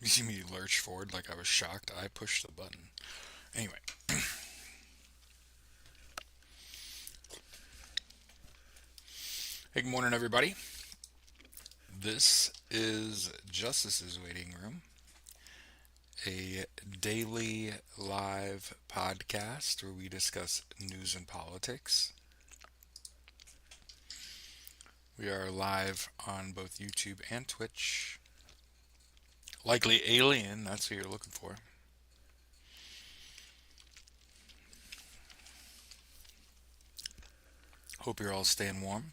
You see me lurch forward like I was shocked. I pushed the button. Anyway, hey, good morning, everybody. This is Justice's Waiting Room, a daily live podcast where we discuss news and politics. We are live on both YouTube and Twitch. Likely Alien, that's who you're looking for. Hope you're all staying warm.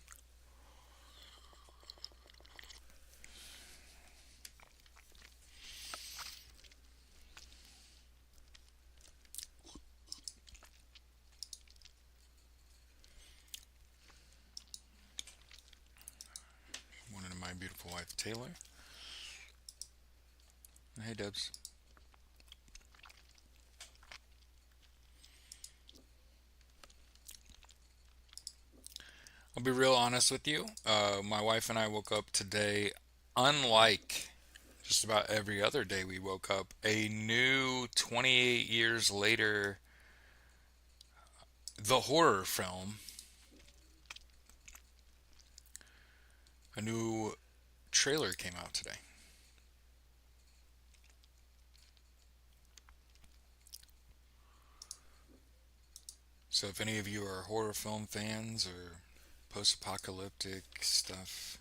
Morning to my beautiful wife, Taylor. Hey, Debs. I'll be real honest with you. My wife and I woke up today, unlike just about every other day we woke up, a new 28 years later, the horror film, a new trailer came out today. So if any of you are horror film fans or post-apocalyptic stuff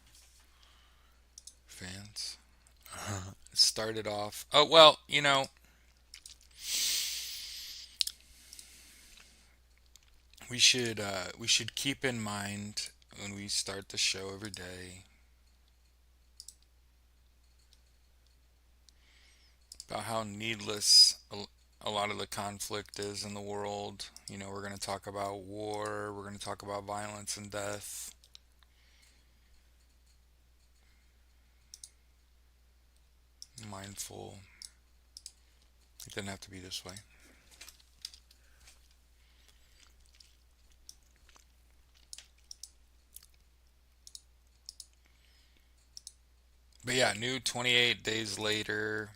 fans, it started off. Oh well, we should keep in mind when we start the show every day about how needless a lot of the conflict is in the world. We're going to talk about war, we're going to talk about violence and death. Mindful. It didn't have to be this way. But yeah, new 28 days later,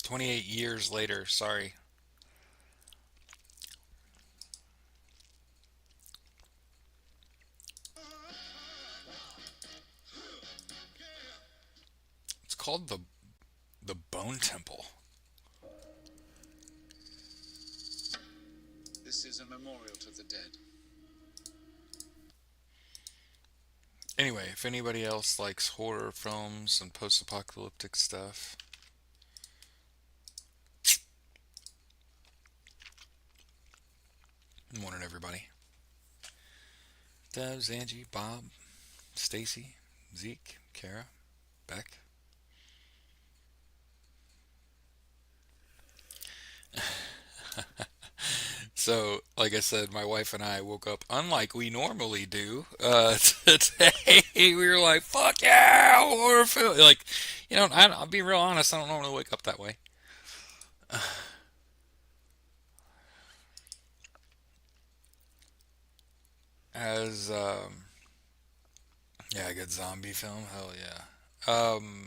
28 years later, sorry. It's called the Bone Temple. This is a memorial to the dead. Anyway, if anybody else likes horror films and post-apocalyptic stuff, good morning everybody. Devs, Angie, Bob, Stacy, Zeke, Kara, Beck. So, like I said, my wife and I woke up unlike we normally do. Today we were like, "Fuck yeah, horror film!" Like, I'll be real honest. I don't normally wake up that way. As Yeah, a good zombie film. Hell yeah.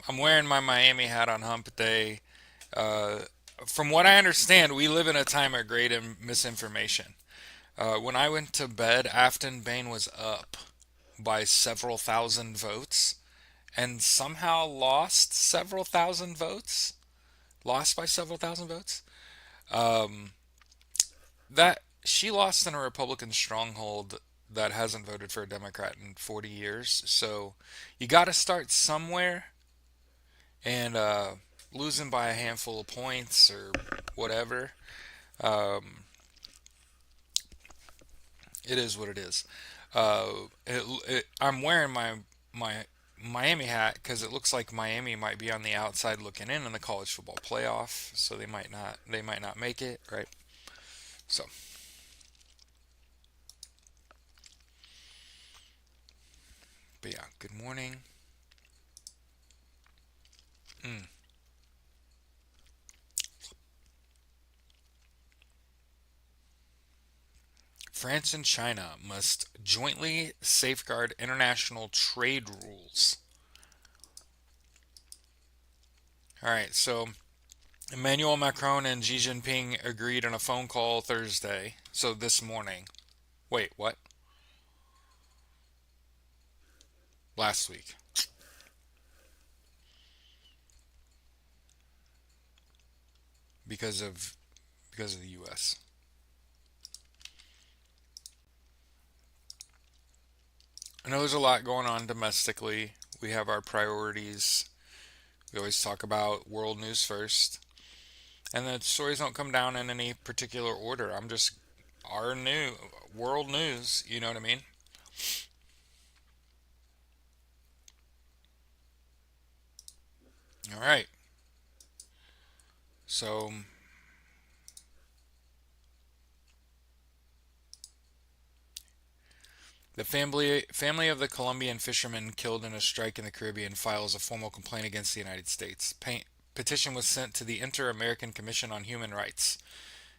I'm wearing my Miami hat on Hump Day. Uh, from what I understand, we live in a time of great misinformation. When I went to bed, Afton Bain was up by several thousand votes and somehow lost several thousand votes. Lost by several thousand votes. Um, that she lost in a Republican stronghold that hasn't voted for a Democrat in 40 years. So you got to start somewhere, and losing by a handful of points or whatever, um, it is what it is. I'm wearing my Miami hat because it looks like Miami might be on the outside looking in the college football playoff, so they might not make it, right? So, but yeah, good morning. Mm. France and China must jointly safeguard international trade rules. All right, so Emmanuel Macron and Xi Jinping agreed on a phone call Thursday, so this morning. Wait, what? Last week. Because of the US. I know there's a lot going on domestically. We have our priorities. We always talk about world news first. And the stories don't come down in any particular order. I'm just our new world news, you know what I mean? All right. So, the family of the Colombian fisherman killed in a strike in the Caribbean files a formal complaint against the United States. Petition was sent to the Inter-American Commission on Human Rights.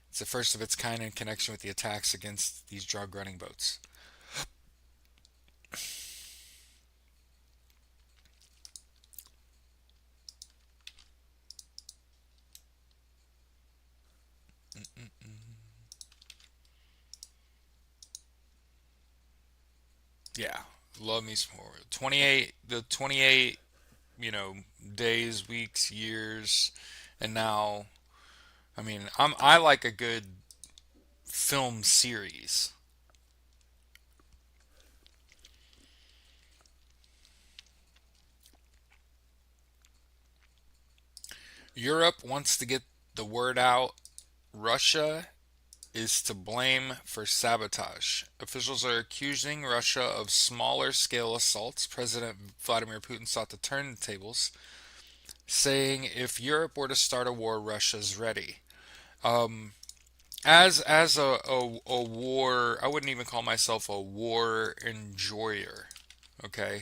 It's the first of its kind in connection with the attacks against these drug running boats. Yeah, love me some horror. 28, you know, days, weeks, years, and now, I mean, I like a good film series. Europe wants to get the word out. Russia is to blame for sabotage. Officials are accusing Russia of smaller scale assaults. President Vladimir Putin sought to turn the tables, saying if Europe were to start a war, Russia's ready. Um, as a war, I wouldn't even call myself a war enjoyer. Okay,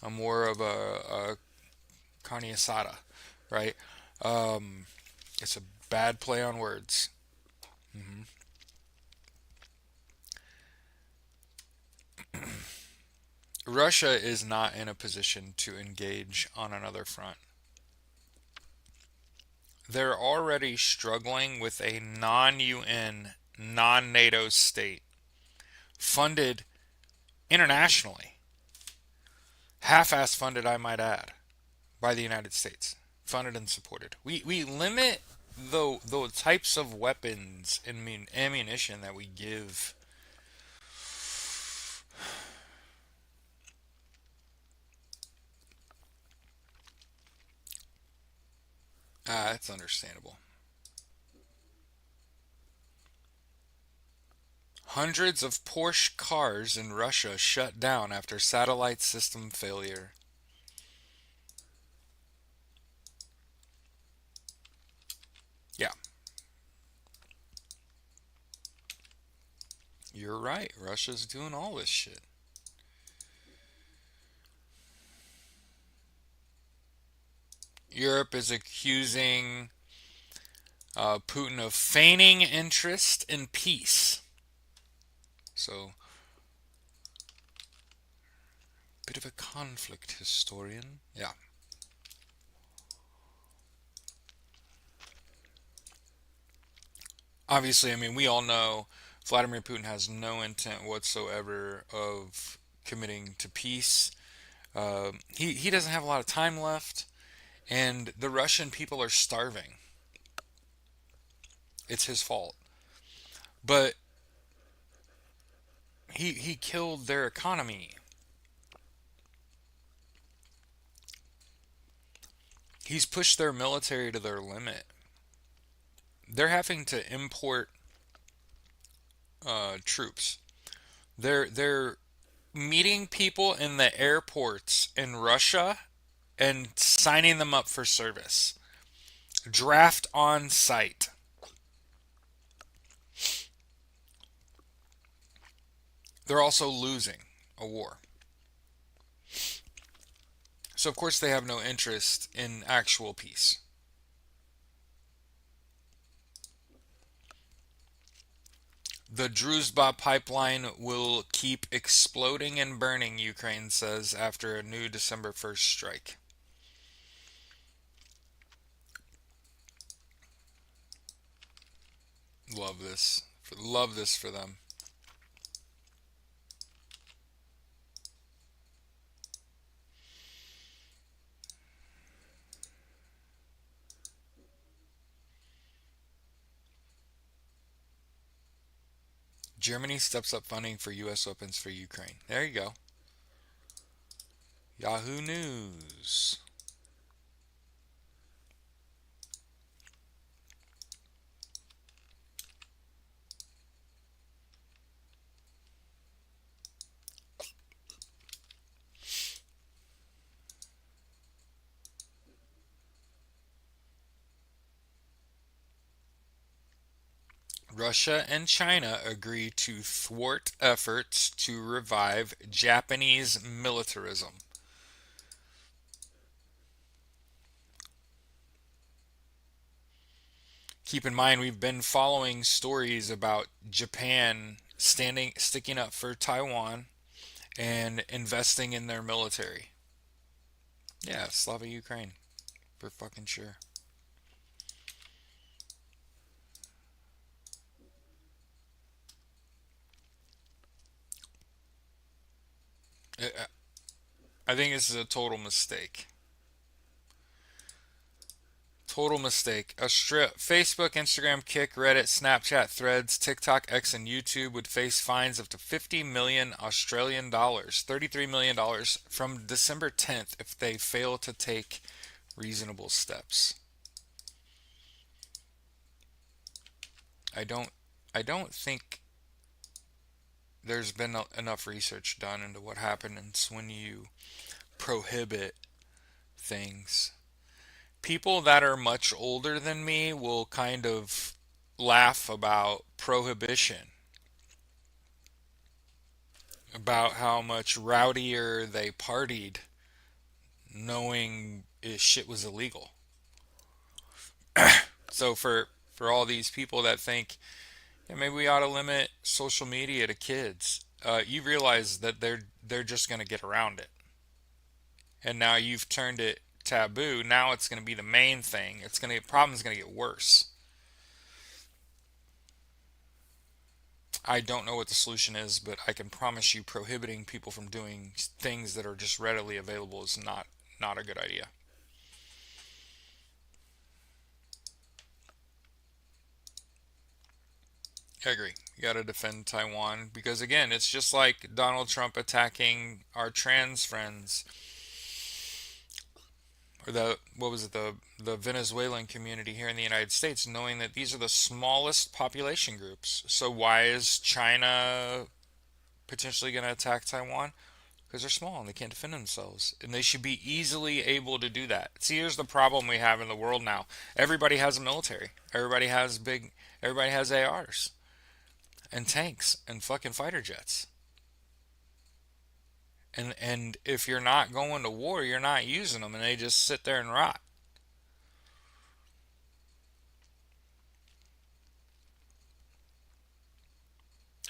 I'm more of a carne asada, right? Um, it's a bad play on words. Hmm. Russia is not in a position to engage on another front. They're already struggling with a non UN, non NATO state funded internationally, half ass funded, I might add, by the United States, funded and supported. We limit the types of weapons and ammunition that we give. That's understandable. Hundreds of Porsche cars in Russia shut down after satellite system failure. Yeah, you're right. Russia's doing all this shit. Europe is accusing Putin of feigning interest in peace. So, bit of a conflict historian. Yeah. Obviously, I mean, we all know Vladimir Putin has no intent whatsoever of committing to peace. He doesn't have a lot of time left, and the Russian people are starving. It's his fault. But he killed their economy. He's pushed their military to their limit. They're having to import troops. They're meeting people in the airports in Russia and signing them up for service. Draft on site. They're also losing a war. So, of course, they have no interest in actual peace. The Druzhba pipeline will keep exploding and burning, Ukraine says after a new December 1st strike. Love this. Love this for them. Germany steps up funding for U.S. weapons for Ukraine. There you go. Yahoo News. Russia and China agree to thwart efforts to revive Japanese militarism. Keep in mind, we've been following stories about Japan sticking up for Taiwan and investing in their military. Yeah, Slava Ukraine, for fucking sure. I I think this is a total mistake. Total mistake. Facebook, Instagram, Kick, Reddit, Snapchat, Threads, TikTok, X, and YouTube would face fines up to 50 million Australian dollars, $33 million from December 10th if they fail to take reasonable steps. I don't I don't think there's been enough research done into what happens when you prohibit things. People that are much older than me will kind of laugh about prohibition, about how much rowdier they partied knowing shit was illegal. So for all these people that think, yeah, maybe we ought to limit social media to kids, you realize that they're just going to get around it. And now you've turned it taboo. Now it's going to be the main thing. Problem's going to get worse. I don't know what the solution is, but I can promise you prohibiting people from doing things that are just readily available is not a good idea. I agree. You got to defend Taiwan because again, it's just like Donald Trump attacking our trans friends or the what was it the Venezuelan community here in the United States, knowing that these are the smallest population groups. So why is China potentially going to attack Taiwan? Because they're small and they can't defend themselves, and they should be easily able to do that. See, here's the problem we have in the world now. Everybody has a military. Everybody has ARs and tanks and fucking fighter jets. And if you're not going to war, you're not using them, and they just sit there and rot.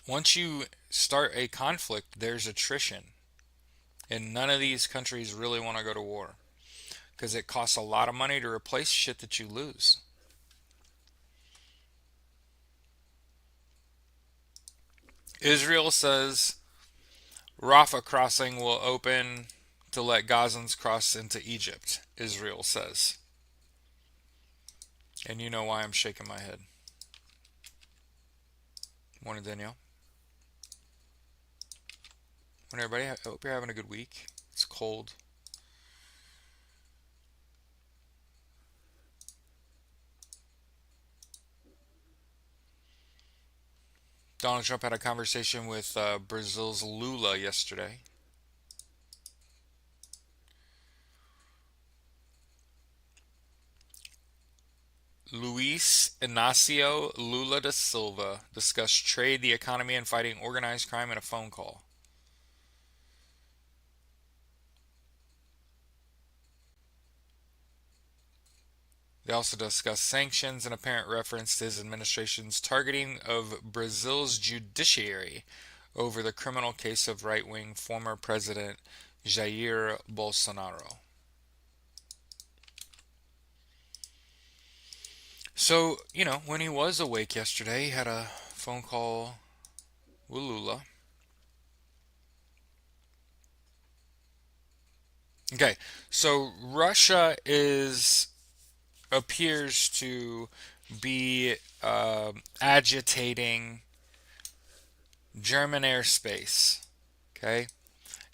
Once you start a conflict, there's attrition, and none of these countries really want to go to war because it costs a lot of money to replace shit that you lose. Israel says Rafah crossing will open to let Gazans cross into Egypt, Israel says. And you know why I'm shaking my head. Morning, Danielle. Morning, everybody. I hope you're having a good week. It's cold. Donald Trump had a conversation with Brazil's Lula yesterday. Luis Inacio Lula da Silva discussed trade, the economy, and fighting organized crime in a phone call. They also discussed sanctions and apparent reference to his administration's targeting of Brazil's judiciary over the criminal case of right wing former President Jair Bolsonaro. So, when he was awake yesterday, he had a phone call with Lula. Okay, so Russia is appears to be agitating German airspace. Okay,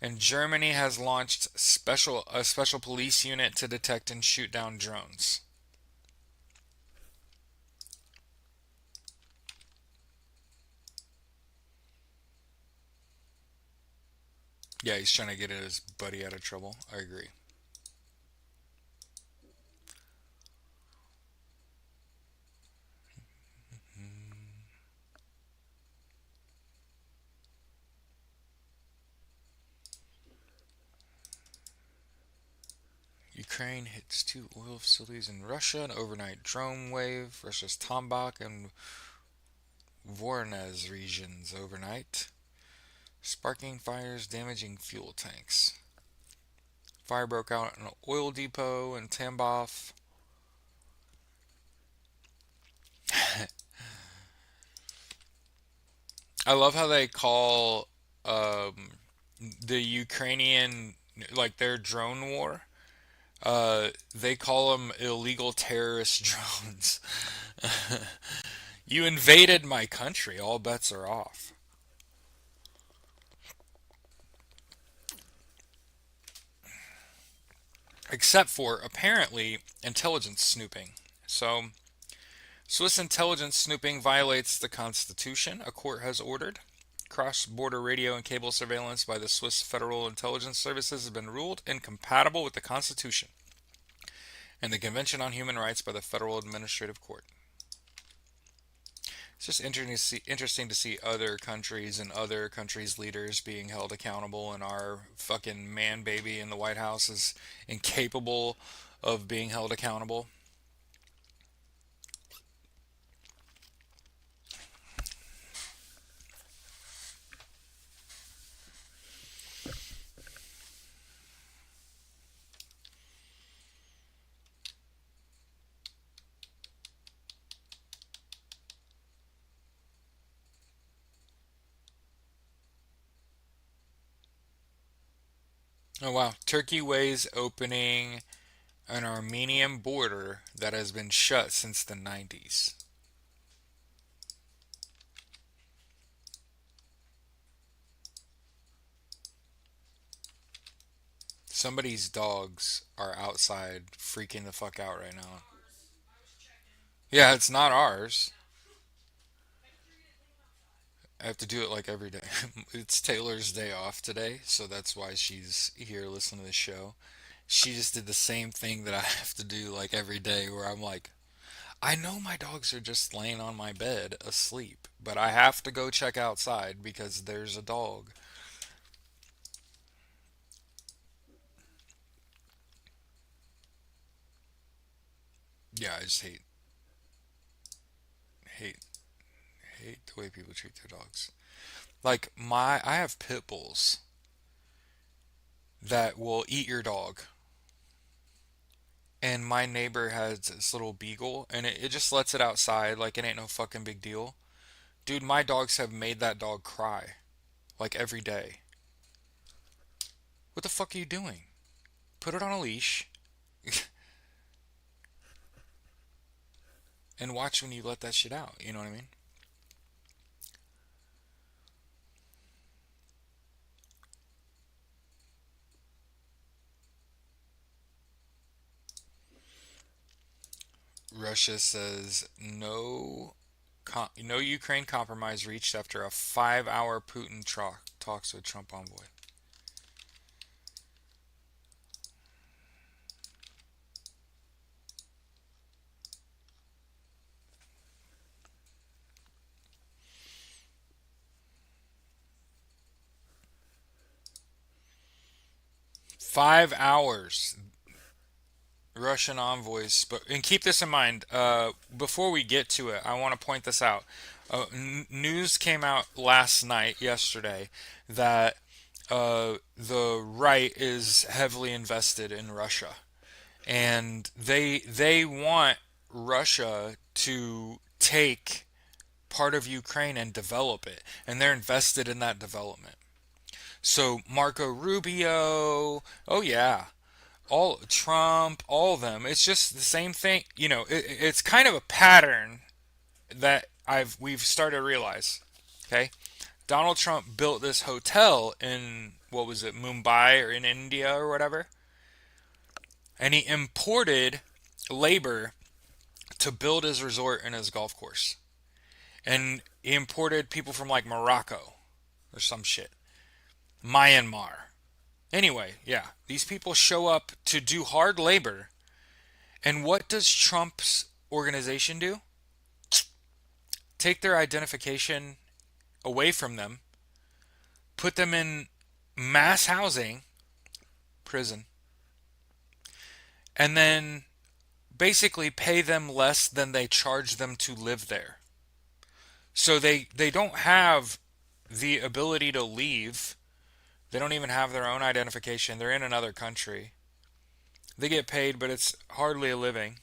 and Germany has launched a special police unit to detect and shoot down drones. Yeah, he's trying to get his buddy out of trouble. I agree. Ukraine hits two oil facilities in Russia. An overnight drone wave. Russia's Tombak and Voronezh regions overnight. Sparking fires damaging fuel tanks. Fire broke out in an oil depot in Tambov. I love how they call um, the Ukrainian, like their drone war. They call them illegal terrorist drones. You invaded my country. All bets are off. Except for apparently intelligence snooping. So, Swiss intelligence snooping violates the Constitution, a court has ordered. Cross border radio and cable surveillance by the Swiss Federal Intelligence Services has been ruled incompatible with the Constitution and the Convention on Human Rights by the Federal Administrative Court. It's just interesting to see other countries and other countries' leaders being held accountable, and our fucking man baby in the White House is incapable of being held accountable. Oh wow. Turkey weighs opening an Armenian border that has been shut since the 90s. Somebody's dogs are outside freaking the fuck out right now. Yeah, it's not ours. I have to do it like every day. It's Taylor's day off today, so that's why she's here listening to the show. She just did the same thing that I have to do like every day where I'm like, I know my dogs are just laying on my bed asleep, but I have to go check outside because there's a dog. Yeah, I just hate, hate the way people treat their dogs. Like I have pit bulls that will eat your dog. And my neighbor has this little beagle, and it just lets it outside like it ain't no fucking big deal. Dude, my dogs have made that dog cry like every day. What the fuck are you doing? Put it on a leash and watch when you let that shit out. You know what I mean? Russia says no Ukraine compromise reached after a 5-hour Putin talks with Trump envoy. 5 hours. Russian envoys, but and keep this in mind. Before we get to it, I want to point this out. News came out last night, yesterday, that the right is heavily invested in Russia, and they want Russia to take part of Ukraine and develop it, and they're invested in that development. So Marco Rubio, oh yeah, all Trump, all of them. It's just the same thing. It's kind of a pattern that we've started to realize. Okay, Donald Trump built this hotel in what was it, Mumbai or in India or whatever, and he imported labor to build his resort and his golf course. And he imported people from like Morocco or some shit, Myanmar. Anyway, yeah, these people show up to do hard labor. And what does Trump's organization do? Take their identification away from them, put them in mass housing, prison, and then basically pay them less than they charge them to live there. So they don't have the ability to leave. They don't even have their own identification. They're in another country. They get paid, but it's hardly a living.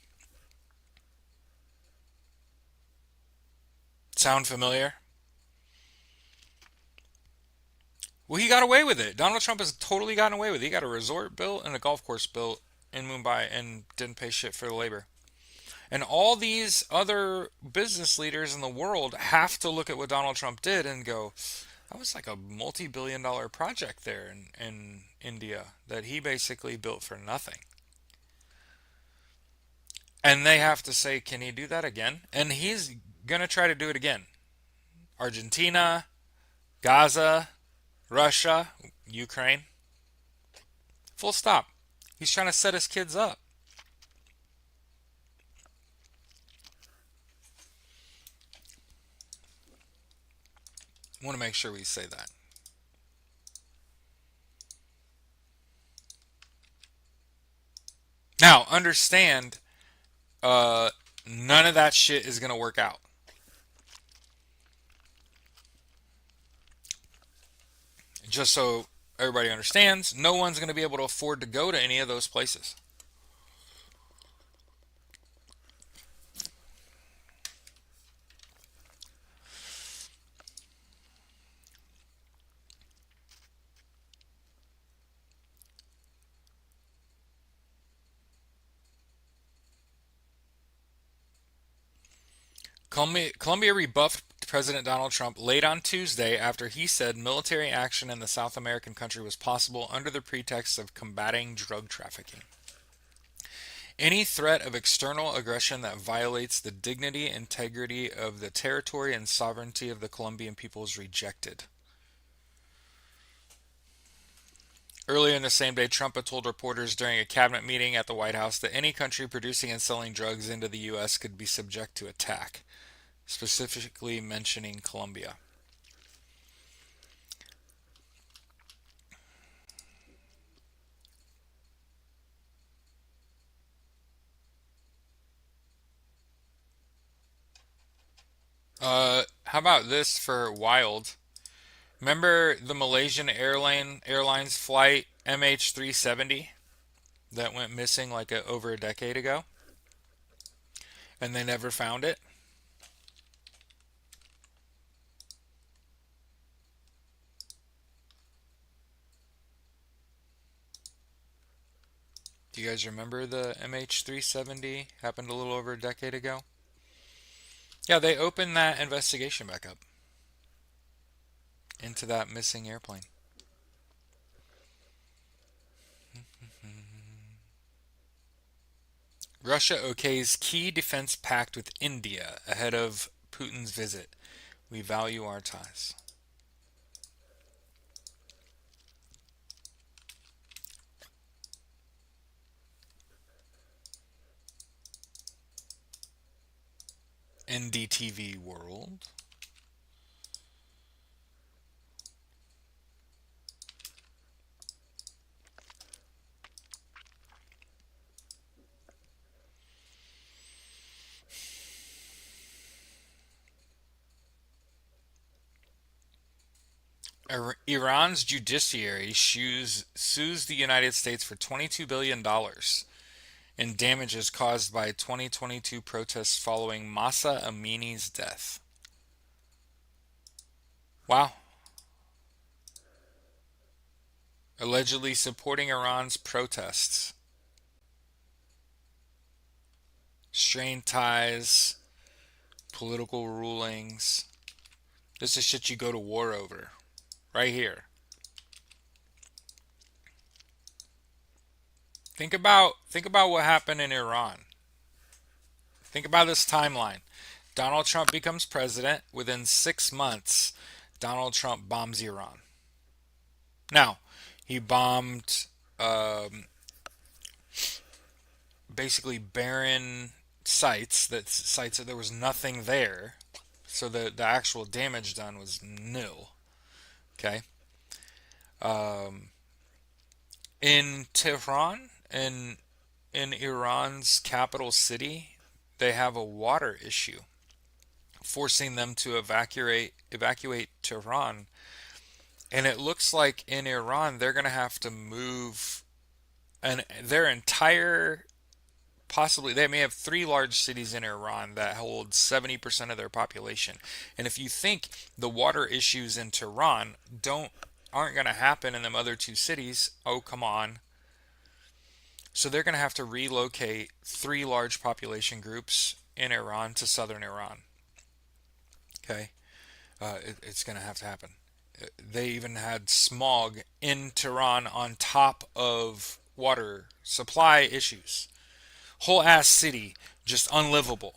Sound familiar? Well, he got away with it. Donald Trump has totally gotten away with it. He got a resort built and a golf course built in Mumbai and didn't pay shit for the labor. And all these other business leaders in the world have to look at what Donald Trump did and go, that was like a multi-billion dollar project there in India that he basically built for nothing. And they have to say, can he do that again? And he's going to try to do it again. Argentina, Gaza, Russia, Ukraine. Full stop. He's trying to set his kids up. I want to make sure we say that. Now, understand, none of that shit is going to work out. Just so everybody understands, no one's going to be able to afford to go to any of those places. Colombia rebuffed President Donald Trump late on Tuesday after he said military action in the South American country was possible under the pretext of combating drug trafficking. Any threat of external aggression that violates the dignity and integrity of the territory and sovereignty of the Colombian people is rejected. Earlier in the same day, Trump had told reporters during a cabinet meeting at the White House that any country producing and selling drugs into the U.S. could be subject to attack, specifically mentioning Colombia. How about this for wild? Remember the Malaysian Airlines flight MH370 that went missing like over a decade ago, and they never found it? Do you guys remember the MH370 happened a little over a decade ago? Yeah, they opened that investigation back up into that missing airplane. Russia okays key defense pact with India ahead of Putin's visit. We value our ties. NDTV World. Iran's judiciary sues the United States for $22 billion in damages caused by 2022 protests following Masa Amini's death. Wow. Allegedly supporting Iran's protests. Strained ties, political rulings. This is shit you go to war over. Right here. Think about what happened in Iran. Think about this timeline. Donald Trump becomes president. Within 6 months, Donald Trump bombs Iran. Now, he bombed um, basically barren sites that there was nothing there. So the actual damage done was nil. Okay. Um, in Tehran, in Iran's capital city, they have a water issue, forcing them to evacuate Tehran. And it looks like in Iran they're going to have to move their entire, possibly they may have three large cities in Iran that hold 70% of their population. And if you think the water issues in Tehran don't aren't going to happen in them other two cities, oh come on. So they're going to have to relocate three large population groups in Iran to southern Iran. Okay, it's going to have to happen. They even had smog in Tehran on top of water supply issues. Whole ass city just unlivable.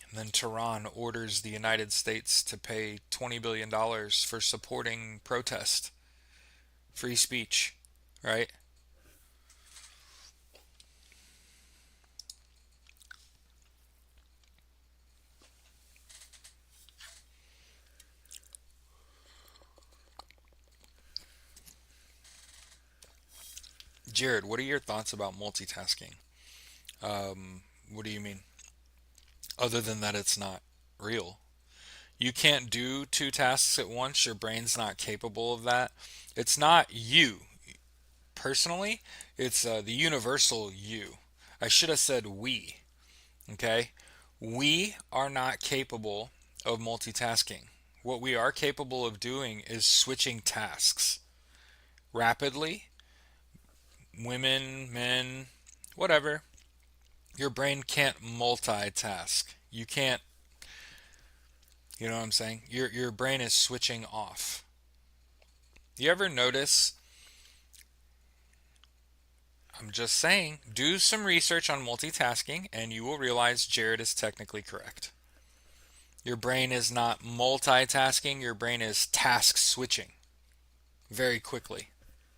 And then Tehran orders the United States to pay $20 billion for supporting protest, free speech, right? Jared, what are your thoughts about multitasking? What do you mean? Other than that, it's not real. You can't do two tasks at once. Your brain's not capable of that. It's not you personally, it's the universal you. I should have said we. Okay? We are not capable of multitasking. What we are capable of doing is switching tasks rapidly. Women, men, whatever. Your brain can't multitask. You can't, you know what I'm saying? Your brain is switching off. You ever notice, I'm just saying, do some research on multitasking and you will realize Jared is technically correct. Your brain is not multitasking, your brain is task switching very quickly.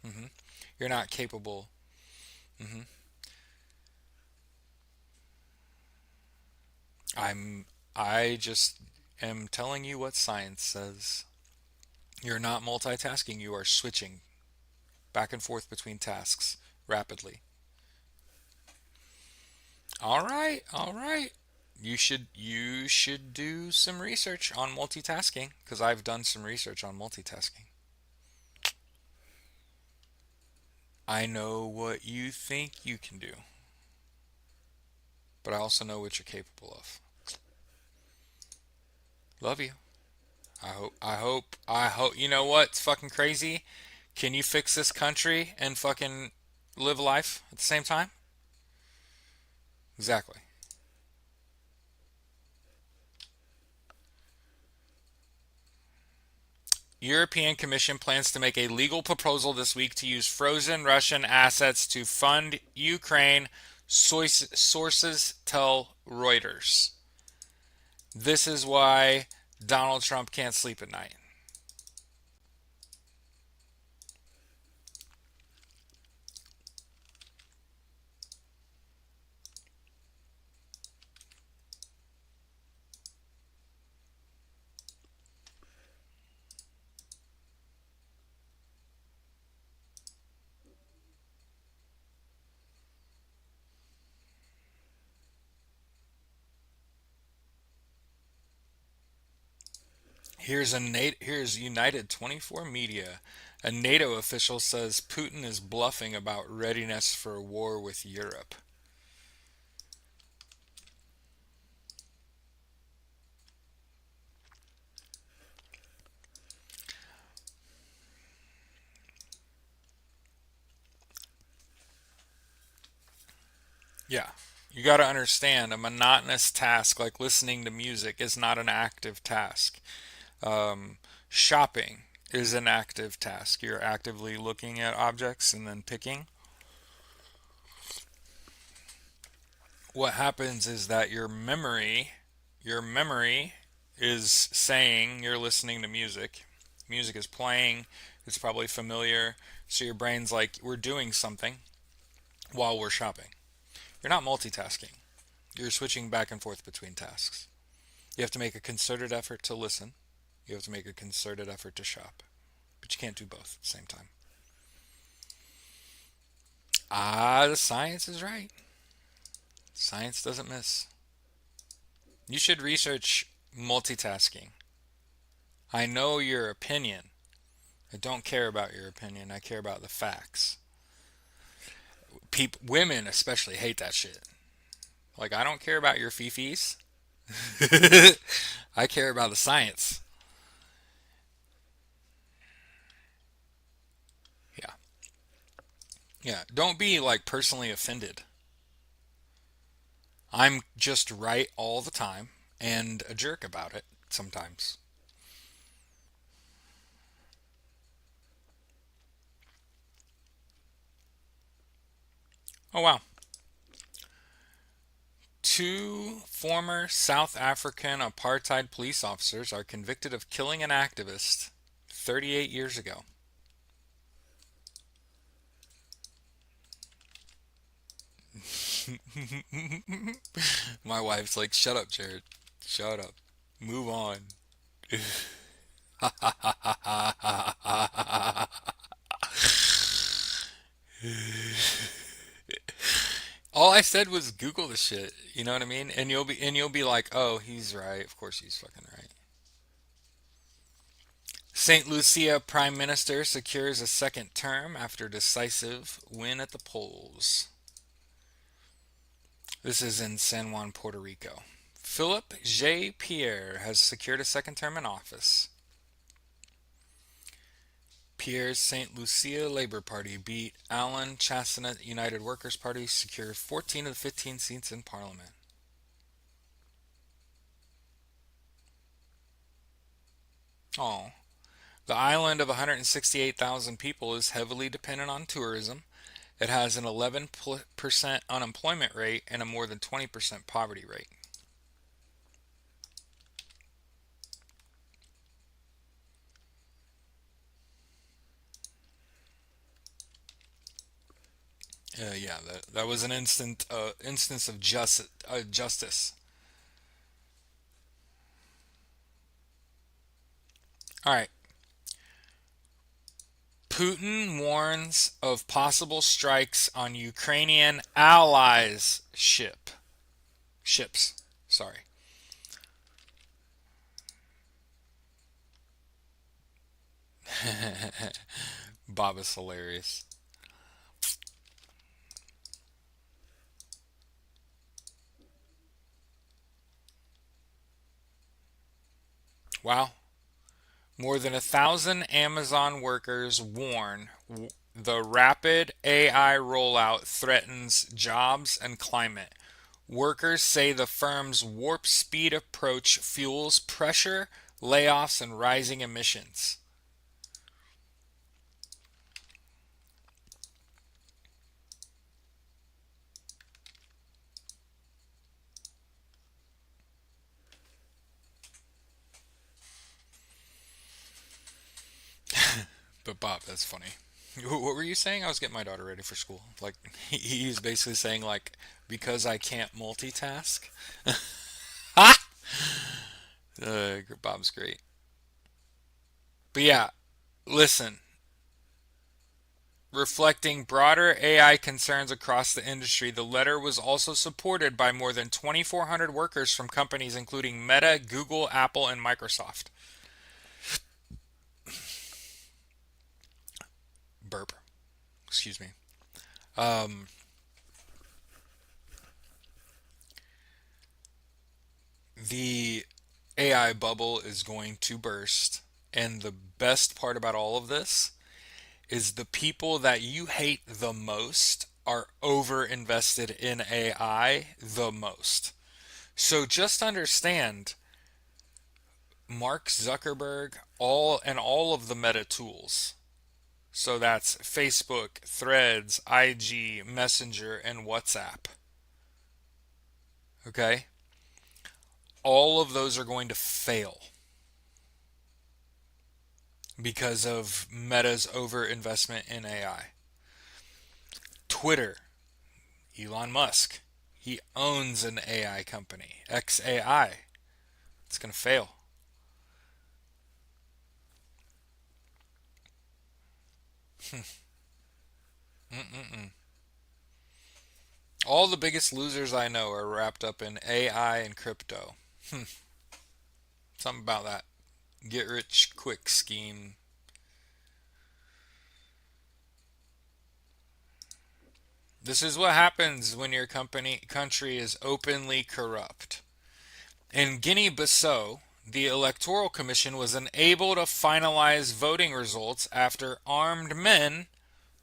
hmm You're not capable. hmm I'm I just am telling you what science says. You're not multitasking, you are switching back and forth between tasks rapidly. All right, all right. You should do some research on multitasking because I've done some research on multitasking. I know what you think you can do, but I also know what you're capable of. Love you. I hope you know what's fucking crazy? Can you fix this country and fucking live life at the same time? Exactly. European Commission plans to make a legal proposal this week to use frozen Russian assets to fund Ukraine, sources tell Reuters. This is why Donald Trump can't sleep at night. Here's United 24 Media. A NATO official says Putin is bluffing about readiness for a war with Europe. Yeah. You got to understand a monotonous task like listening to music is not an active task. Shopping is an active task. You're actively looking at objects and then picking. What happens is that your memory is saying you're listening to music. Music is playing. It's probably familiar. So your brain's like, we're doing something while we're shopping. You're not multitasking. You're switching back and forth between tasks. You have to make a concerted effort to listen. You have to make a concerted effort to shop. But you can't do both at the same time. The science is right. Science doesn't miss. You should research multitasking. I know your opinion. I don't care about your opinion. I care about the facts. Women especially hate that shit. Like, I don't care about your fifis. I care about the science. Yeah. Yeah. Don't be like personally offended. I'm just right all the time and a jerk about it sometimes. Oh, wow. Two former South African apartheid police officers are convicted of killing an activist 38 years ago. My wife's like, shut up, Jared. Shut up. Move on. All I said was Google the shit. You know what I mean? And you'll be like, oh, he's right. Of course he's fucking right. St. Lucia Prime Minister secures a second term after decisive win at the polls. This is in San Juan, Puerto Rico. Philip J. Pierre has secured a second term in office. Pierre's St. Lucia Labor Party beat Alan Chassanet United Workers' Party, secure 14 of the 15 seats in Parliament. Oh, the island of 168,000 people is heavily dependent on tourism. It has an 11% unemployment rate and a more than 20% poverty rate. Yeah, that was an instance of justice. All right. Putin warns of possible strikes on Ukrainian allies ships. Sorry. Bob is hilarious. Wow. More than 1,000 Amazon workers warn the rapid AI rollout threatens jobs and climate. Workers say the firm's warp speed approach fuels pressure, layoffs, and rising emissions. But Bob, that's funny. What were you saying? I was getting my daughter ready for school. Like he's basically saying like because I can't multitask. Ha! Bob's great. But yeah, listen. Reflecting broader AI concerns across the industry, the letter was also supported by more than 2,400 workers from companies including Meta, Google, Apple, and Microsoft. Burp. Excuse me. Um, the AI bubble is going to burst. And the best part about all of this is the people that you hate the most are over invested in AI the most. So just understand Mark Zuckerberg, all of the meta tools. So that's Facebook, Threads, IG, Messenger, and WhatsApp. Okay? All of those are going to fail because of Meta's overinvestment in AI. Twitter, Elon Musk, he owns an AI company, XAI. It's going to fail. Mm-mm-mm. All the biggest losers I know are wrapped up in AI and crypto. Something about that get rich quick scheme. This is what happens when your country is openly corrupt. In Guinea-Bissau, the Electoral Commission was unable to finalize voting results after armed men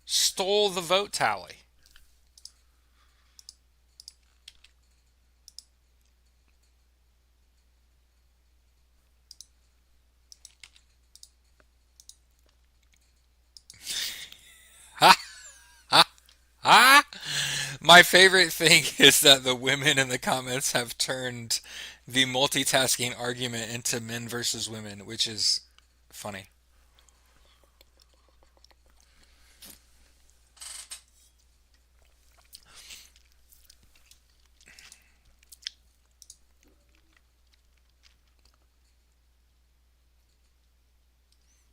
stole the vote tally. Ha ha ha! My favorite thing is that the women in the comments have turned the multitasking argument into men versus women, which is funny.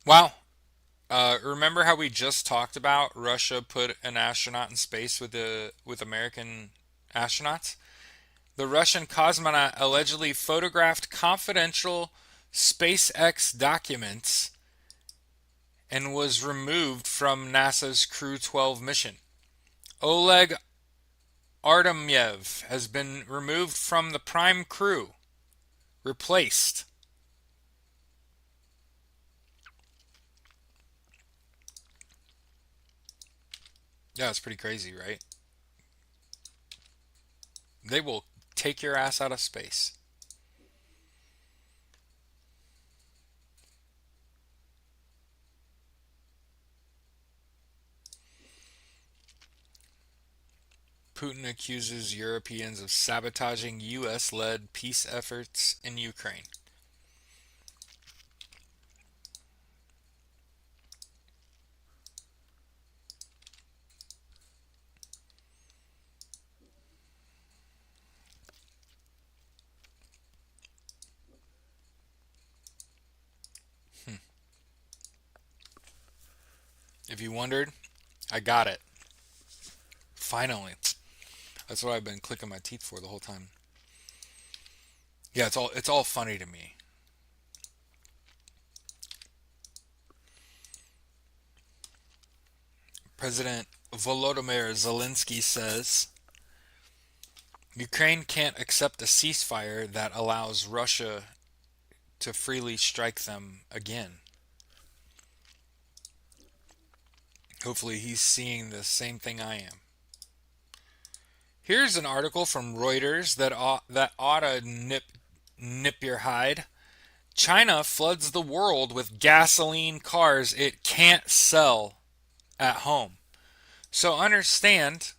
Wow. Remember how we just talked about Russia put an astronaut in space with American astronauts? The Russian cosmonaut allegedly photographed confidential SpaceX documents and was removed from NASA's Crew 12 mission. Oleg Artemyev has been removed from the prime crew, replaced. Yeah, it's pretty crazy, right? They will take your ass out of space. Putin accuses Europeans of sabotaging US led peace efforts in Ukraine. Hmm. If you wondered, I got it. Finally. That's what I've been clicking my teeth for the whole time. Yeah, it's all funny to me. President Volodymyr Zelensky says Ukraine can't accept a ceasefire that allows Russia to freely strike them again. Hopefully, he's seeing the same thing I am. Here's an article from Reuters that ought to nip your hide. China floods the world with gasoline cars it can't sell at home. So understand,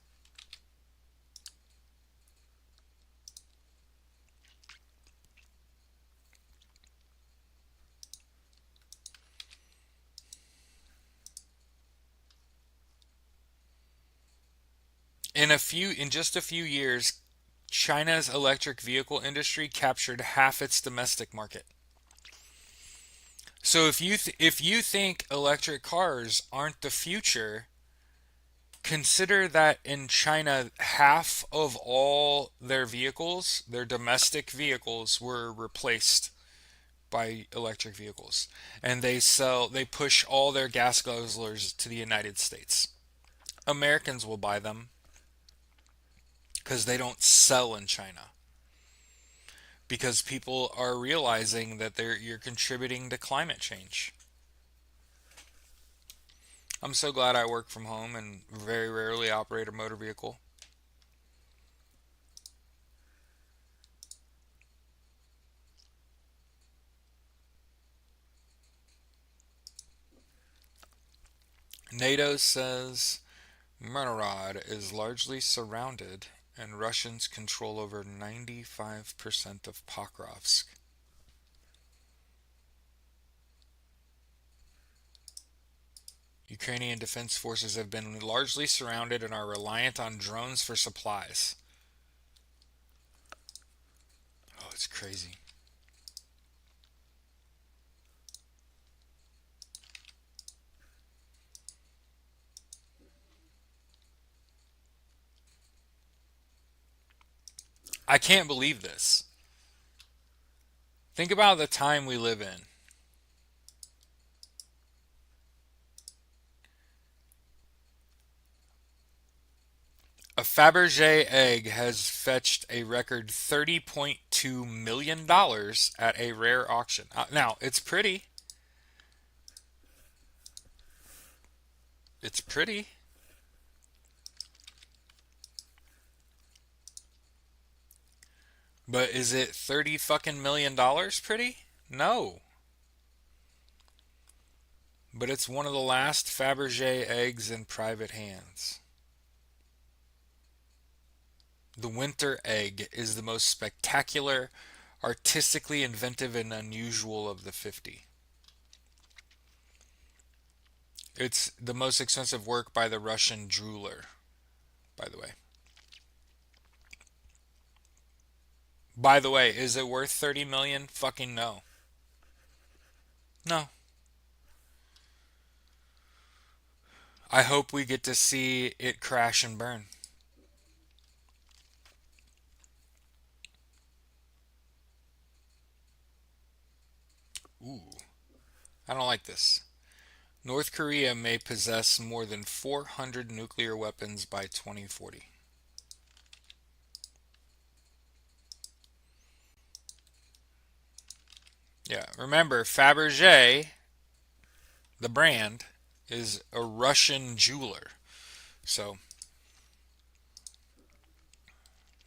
in just a few years, China's electric vehicle industry captured half its domestic market. So if you think electric cars aren't the future, consider that in China half of all their vehicles, their domestic vehicles were replaced buy electric vehicles, and they push all their gas guzzlers to the United States. Americans will buy them because they don't sell in China. Because people are realizing that you're contributing to climate change. I'm so glad I work from home and very rarely operate a motor vehicle. NATO says Murad is largely surrounded and Russians control over 95% of Pokrovsk. Ukrainian defense forces have been largely surrounded and are reliant on drones for supplies. Oh, it's crazy. I can't believe this. Think about the time we live in. A Fabergé egg has fetched a record $30.2 million at a rare auction. Now, it's pretty. It's pretty. But is it 30 fucking million dollars pretty? No. But it's one of the last Fabergé eggs in private hands. The winter egg is the most spectacular, artistically inventive, and unusual of the 50. It's the most expensive work by the Russian jeweler, by the way. By the way, is it worth 30 million? Fucking no. No. I hope we get to see it crash and burn. Ooh, I don't like this. North Korea may possess more than 400 nuclear weapons by 2040. Yeah, remember, Fabergé, the brand, is a Russian jeweler. So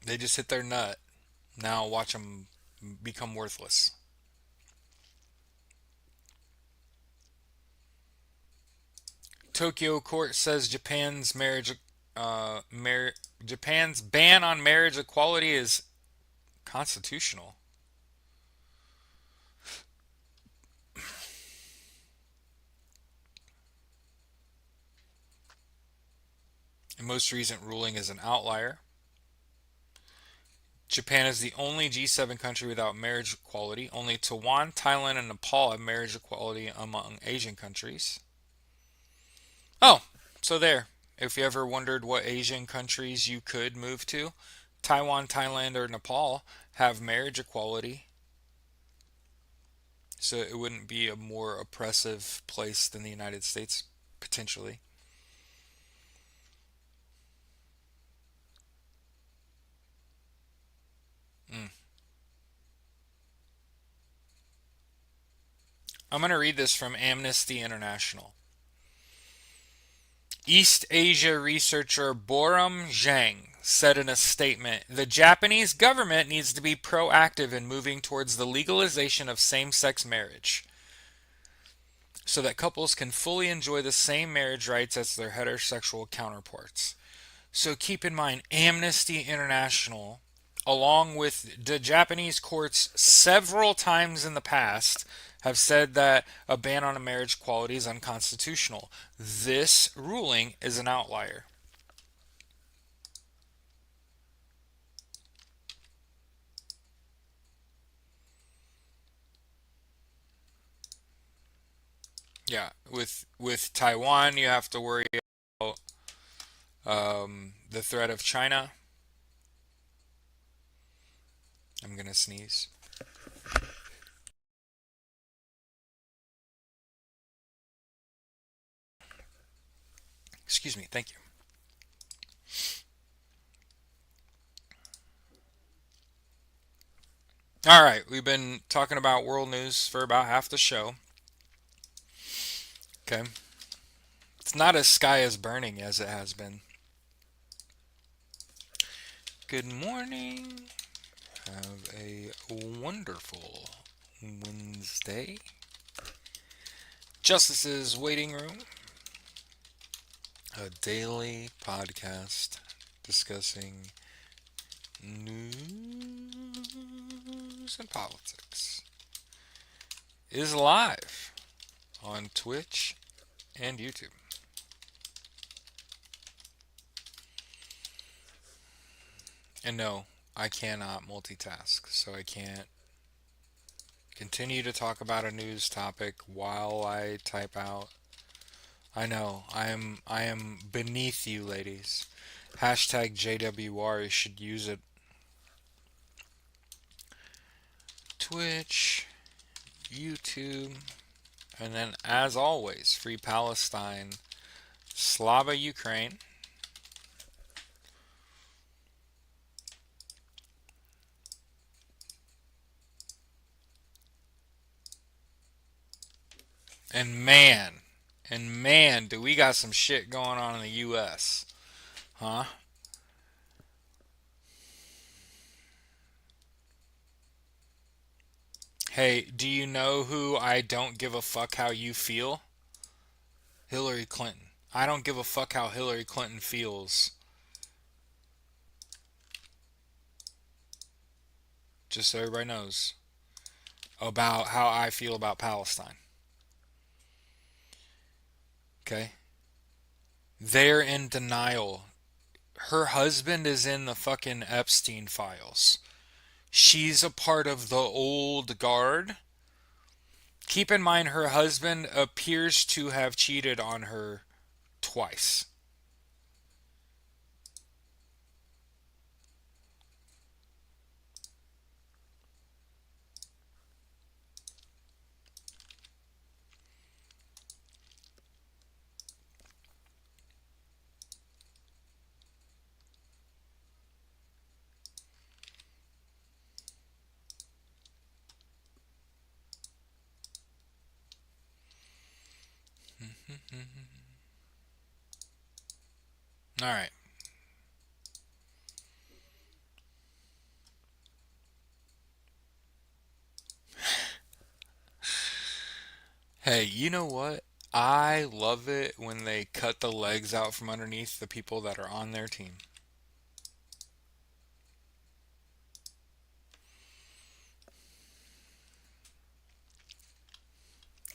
they just hit their nut. Now watch them become worthless. Tokyo court says Japan's ban on marriage equality is constitutional. The most recent ruling is an outlier. Japan is the only G7 country without marriage equality. Only Taiwan, Thailand, and Nepal have marriage equality among Asian countries. Oh, so there. If you ever wondered what Asian countries you could move to, Taiwan, Thailand, or Nepal have marriage equality. So it wouldn't be a more oppressive place than the United States, potentially. Mm. I'm going to read this from Amnesty International. East Asia researcher Boram Zhang said in a statement, the Japanese government needs to be proactive in moving towards the legalization of same-sex marriage so that couples can fully enjoy the same marriage rights as their heterosexual counterparts. So keep in mind, Amnesty International, along with the Japanese courts several times in the past, have said that a ban on marriage equality is unconstitutional. This ruling is an outlier. Yeah, with Taiwan, you have to worry about the threat of China. I'm gonna sneeze. Excuse me. Thank you. All right, we've been talking about world news for about half the show. Okay. It's not as sky is burning as it has been. Good morning. Have a wonderful Wednesday. Justice's Waiting Room, a daily podcast discussing news and politics, is live on Twitch and YouTube. And no, I cannot multitask, so I can't continue to talk about a news topic while I type out. I know, I am beneath you, ladies. Hashtag JWR, you should use it. Twitch, YouTube, and then as always, Free Palestine, Slava Ukraine. And man, do we got some shit going on in the US. Huh? Hey, do you know who I don't give a fuck how you feel? Hillary Clinton. I don't give a fuck how Hillary Clinton feels. Just so everybody knows about how I feel about Palestine. Okay? They're in denial. Her husband is in the fucking Epstein files. She's a part of the old guard. Keep in mind, her husband appears to have cheated on her twice. All right. Hey, you know what? I love it when they cut the legs out from underneath the people that are on their team.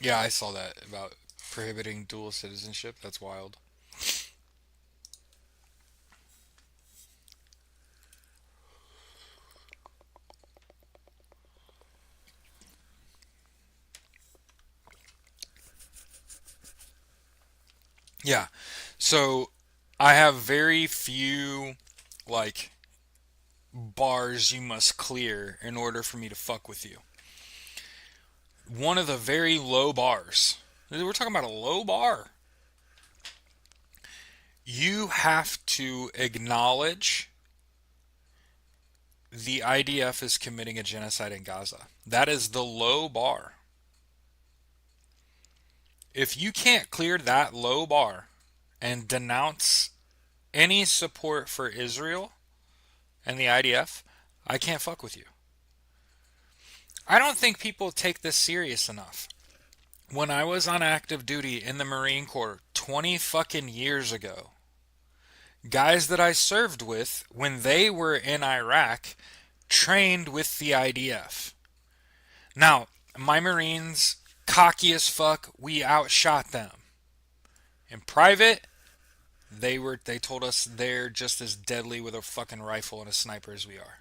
Yeah, I saw that about prohibiting dual citizenship. That's wild. Yeah. So I have very few like bars you must clear in order for me to fuck with you. One of the very low bars. We're talking about a low bar. You have to acknowledge the IDF is committing a genocide in Gaza. That is the low bar. If you can't clear that low bar and denounce any support for Israel and the IDF, I can't fuck with you. I don't think people take this serious enough. When I was on active duty in the Marine Corps 20 fucking years ago, guys that I served with when they were in Iraq trained with the IDF. Now, my Marines, cocky as fuck, we outshot them. In private, they told us they're just as deadly with a fucking rifle and a sniper as we are.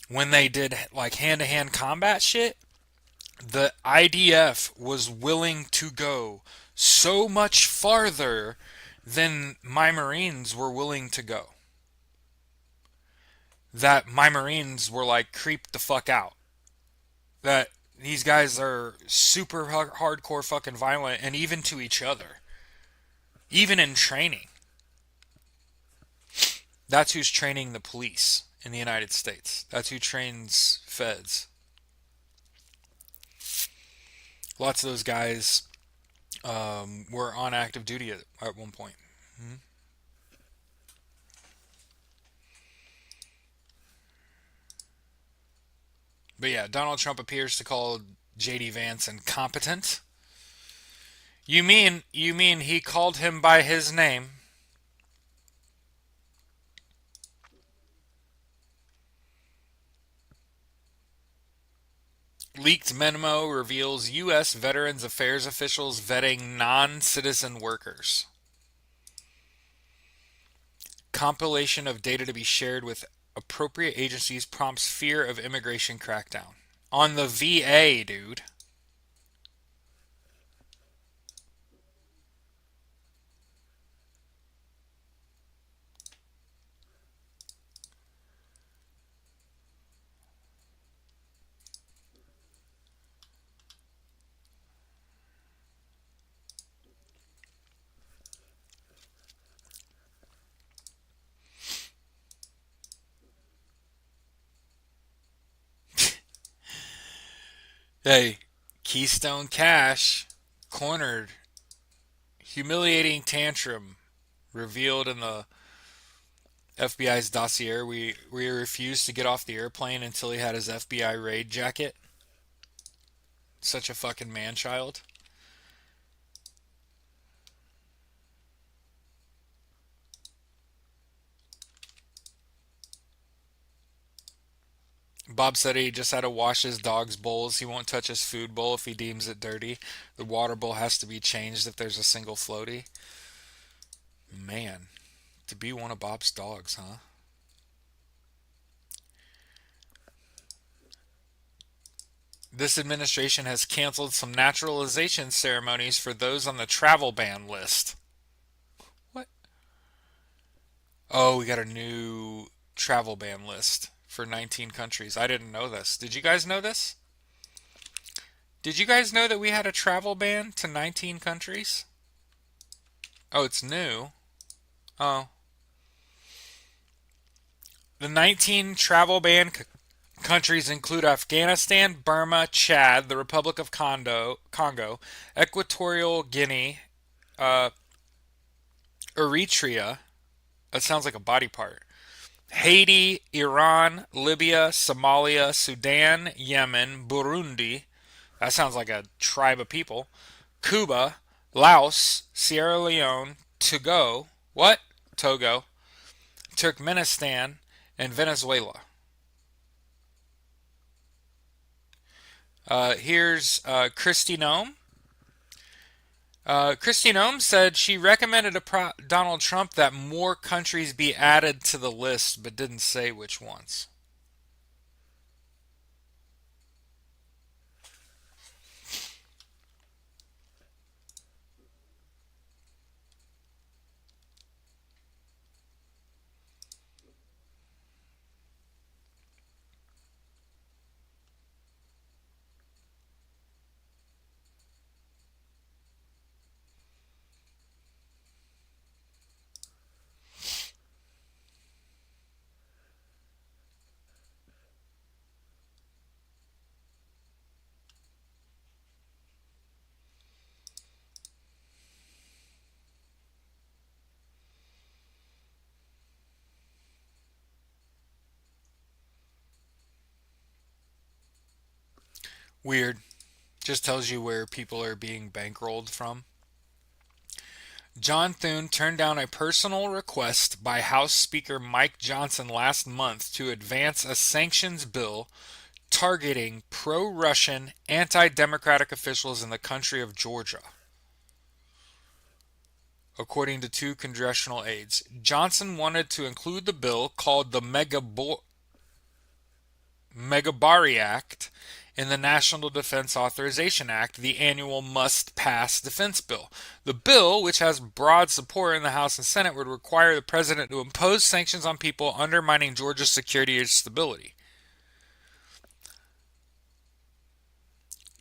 When they did like hand-to-hand combat shit, the IDF was willing to go so much farther than my Marines were willing to go. That my Marines were like, creep the fuck out. That these guys are super hardcore fucking violent, and even to each other. even in training. That's who's training the police in the United States. That's who trains feds. Lots of those guys were on active duty at one point. Hmm. But yeah, Donald Trump appears to call J.D. Vance incompetent. You mean he called him by his name? Leaked memo reveals U.S. Veterans Affairs officials vetting non-citizen workers. Compilation of data to be shared with appropriate agencies prompts fear of immigration crackdown. On the VA, dude. Hey, Keystone Cash cornered. Humiliating tantrum revealed in the FBI's dossier. We refused to get off the airplane until he had his FBI raid jacket. Such a fucking man child. Bob said he just had to wash his dog's bowls. He won't touch his food bowl if he deems it dirty. The water bowl has to be changed if there's a single floaty. Man, to be one of Bob's dogs, huh? This administration has canceled some naturalization ceremonies for those on the travel ban list. What? Oh, we got a new travel ban list for 19 countries. I didn't know this. Did you guys know this? Did you guys know that we had a travel ban to 19 countries? Oh, it's new. Oh. The 19 travel ban countries include Afghanistan, Burma, Chad, the Republic of Congo, Equatorial Guinea, uh, Eritrea. That sounds like a body part. Haiti, Iran, Libya, Somalia, Sudan, Yemen, Burundi. That sounds like a tribe of people. Cuba, Laos, Sierra Leone, Togo. What? Togo. Turkmenistan, and Venezuela. Here's Kristi Noem. Kristi Noem said she recommended to Donald Trump that more countries be added to the list, but didn't say which ones. Weird. Just tells you where people are being bankrolled from. John Thune turned down a personal request by House Speaker Mike Johnson last month to advance a sanctions bill targeting pro Russian, anti democratic officials in the country of Georgia, according to two congressional aides. Johnson wanted to include the bill, called the Megabari Act, in the National Defense Authorization Act, the annual must-pass defense bill. The bill, which has broad support in the House and Senate, would require the president to impose sanctions on people undermining Georgia's security and stability.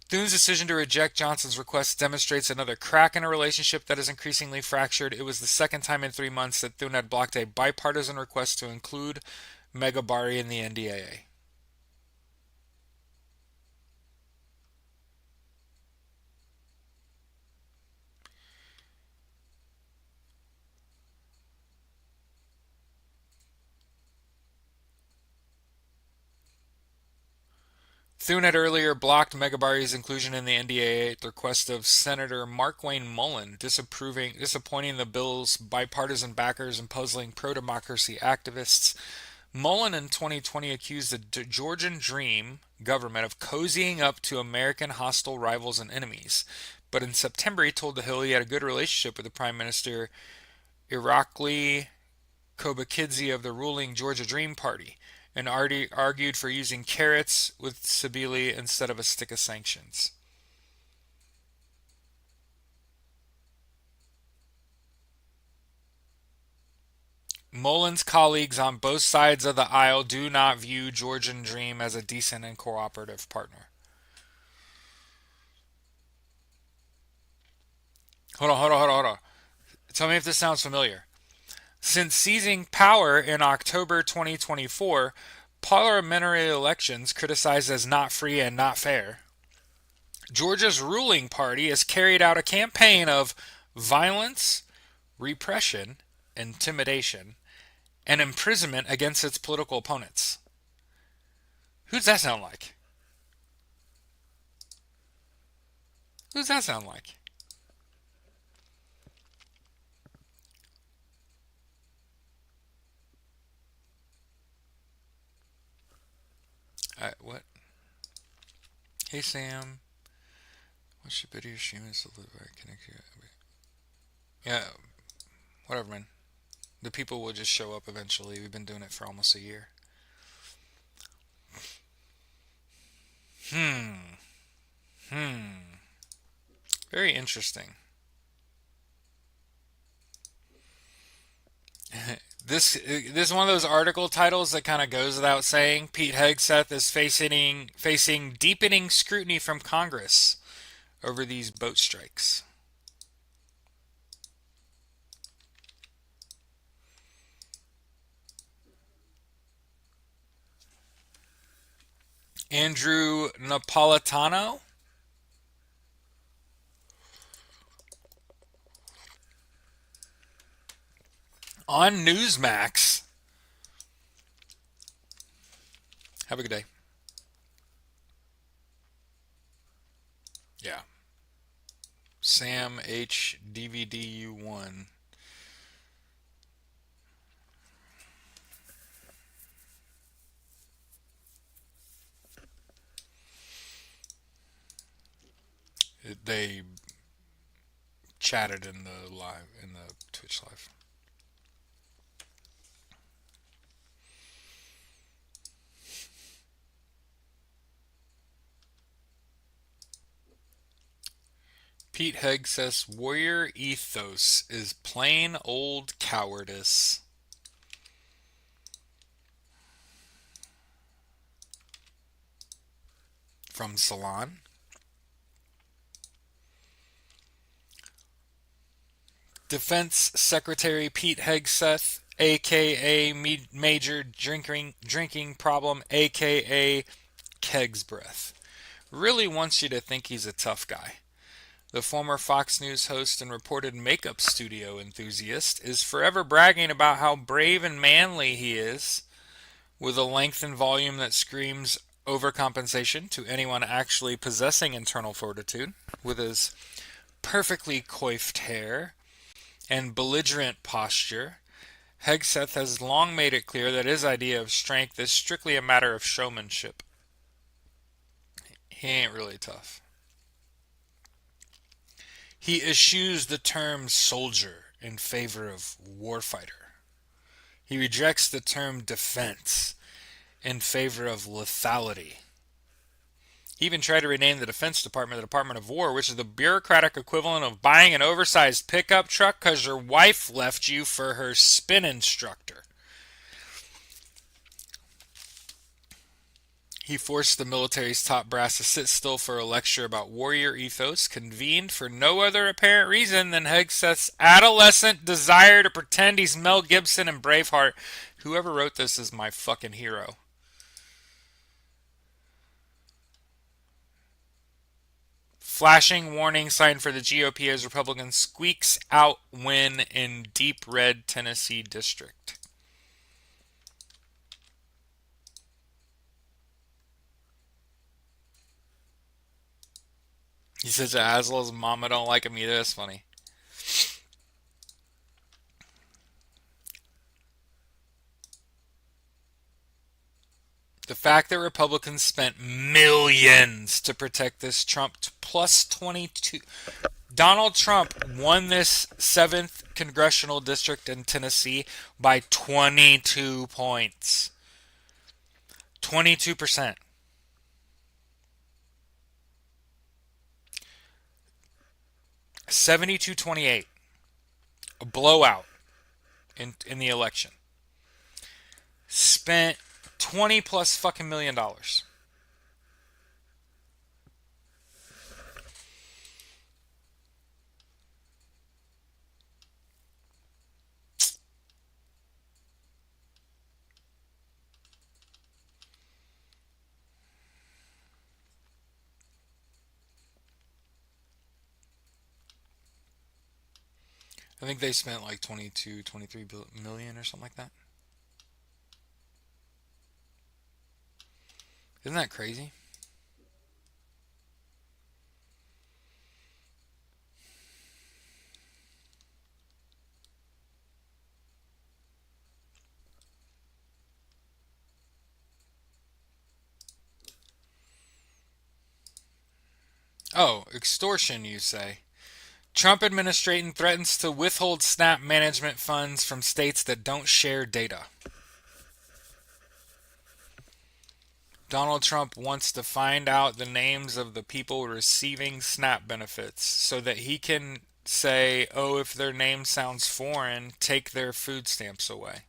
Thune's decision to reject Johnson's request demonstrates another crack in a relationship that is increasingly fractured. It was the second time in 3 months that Thune had blocked a bipartisan request to include Megabari in the NDAA. Thune had earlier blocked Megabari's inclusion in the NDAA at the request of Senator Markwayne Mullin, disappointing the bill's bipartisan backers and puzzling pro-democracy activists. Mullin in 2020 accused the Georgian Dream government of cozying up to American hostile rivals and enemies. But in September, he told The Hill he had a good relationship with the Prime Minister Irakli Kobakidze of the ruling Georgia Dream Party, and argued for using carrots with Sabili instead of a stick of sanctions. Mullin's colleagues on both sides of the aisle do not view Georgian Dream as a decent and cooperative partner. Hold on. Tell me if this sounds familiar. Since seizing power in October 2024, parliamentary elections criticized as not free and not fair, Georgia's ruling party has carried out a campaign of violence, repression, intimidation, and imprisonment against its political opponents. Who does that sound like? Who does that sound like? What? Hey Sam, what's your video stream is to live right connect you? Yeah, whatever, man. The people will just show up eventually. We've been doing it for almost a year. Hmm. Hmm. Very interesting. This is one of those article titles that kind of goes without saying. Pete Hegseth is facing deepening scrutiny from Congress over these boat strikes. Andrew Napolitano on Newsmax. Have a good day. Yeah. Sam H. DVDU1. They chatted in the Twitch live. Pete Hegg says warrior ethos is plain old cowardice. From Salon. Defense Secretary Pete Hegseth, aka Major Drinking Problem, aka Keg's Breath, really wants you to think he's a tough guy. The former Fox News host and reported makeup studio enthusiast is forever bragging about how brave and manly he is, with a length and volume that screams overcompensation to anyone actually possessing internal fortitude, with his perfectly coiffed hair and belligerent posture. Hegseth has long made it clear that his idea of strength is strictly a matter of showmanship. He ain't really tough. He eschews the term soldier in favor of warfighter. He rejects the term defense in favor of lethality. He even tried to rename the Defense Department the Department of War, which is the bureaucratic equivalent of buying an oversized pickup truck because your wife left you for her spin instructor. He forced the military's top brass to sit still for a lecture about warrior ethos, convened for no other apparent reason than Hegseth's adolescent desire to pretend he's Mel Gibson in Braveheart. Whoever wrote this is my fucking hero. Flashing warning sign for the GOP as Republicans squeaks out win in deep red Tennessee district. He says that Aslow's mama don't like him either. That's funny. The fact that Republicans spent millions to protect this Trump plus 22. Donald Trump won this 7th congressional district in Tennessee by 22 points. 22%. 72-28. A blowout in the election. Spent 20 plus fucking million dollars. I think they spent like 22, 23 million or something like that. Isn't that crazy? Oh, extortion, you say? Trump administration threatens to withhold SNAP management funds from states that don't share data. Donald Trump wants to find out the names of the people receiving SNAP benefits so that he can say, oh, if their name sounds foreign, take their food stamps away.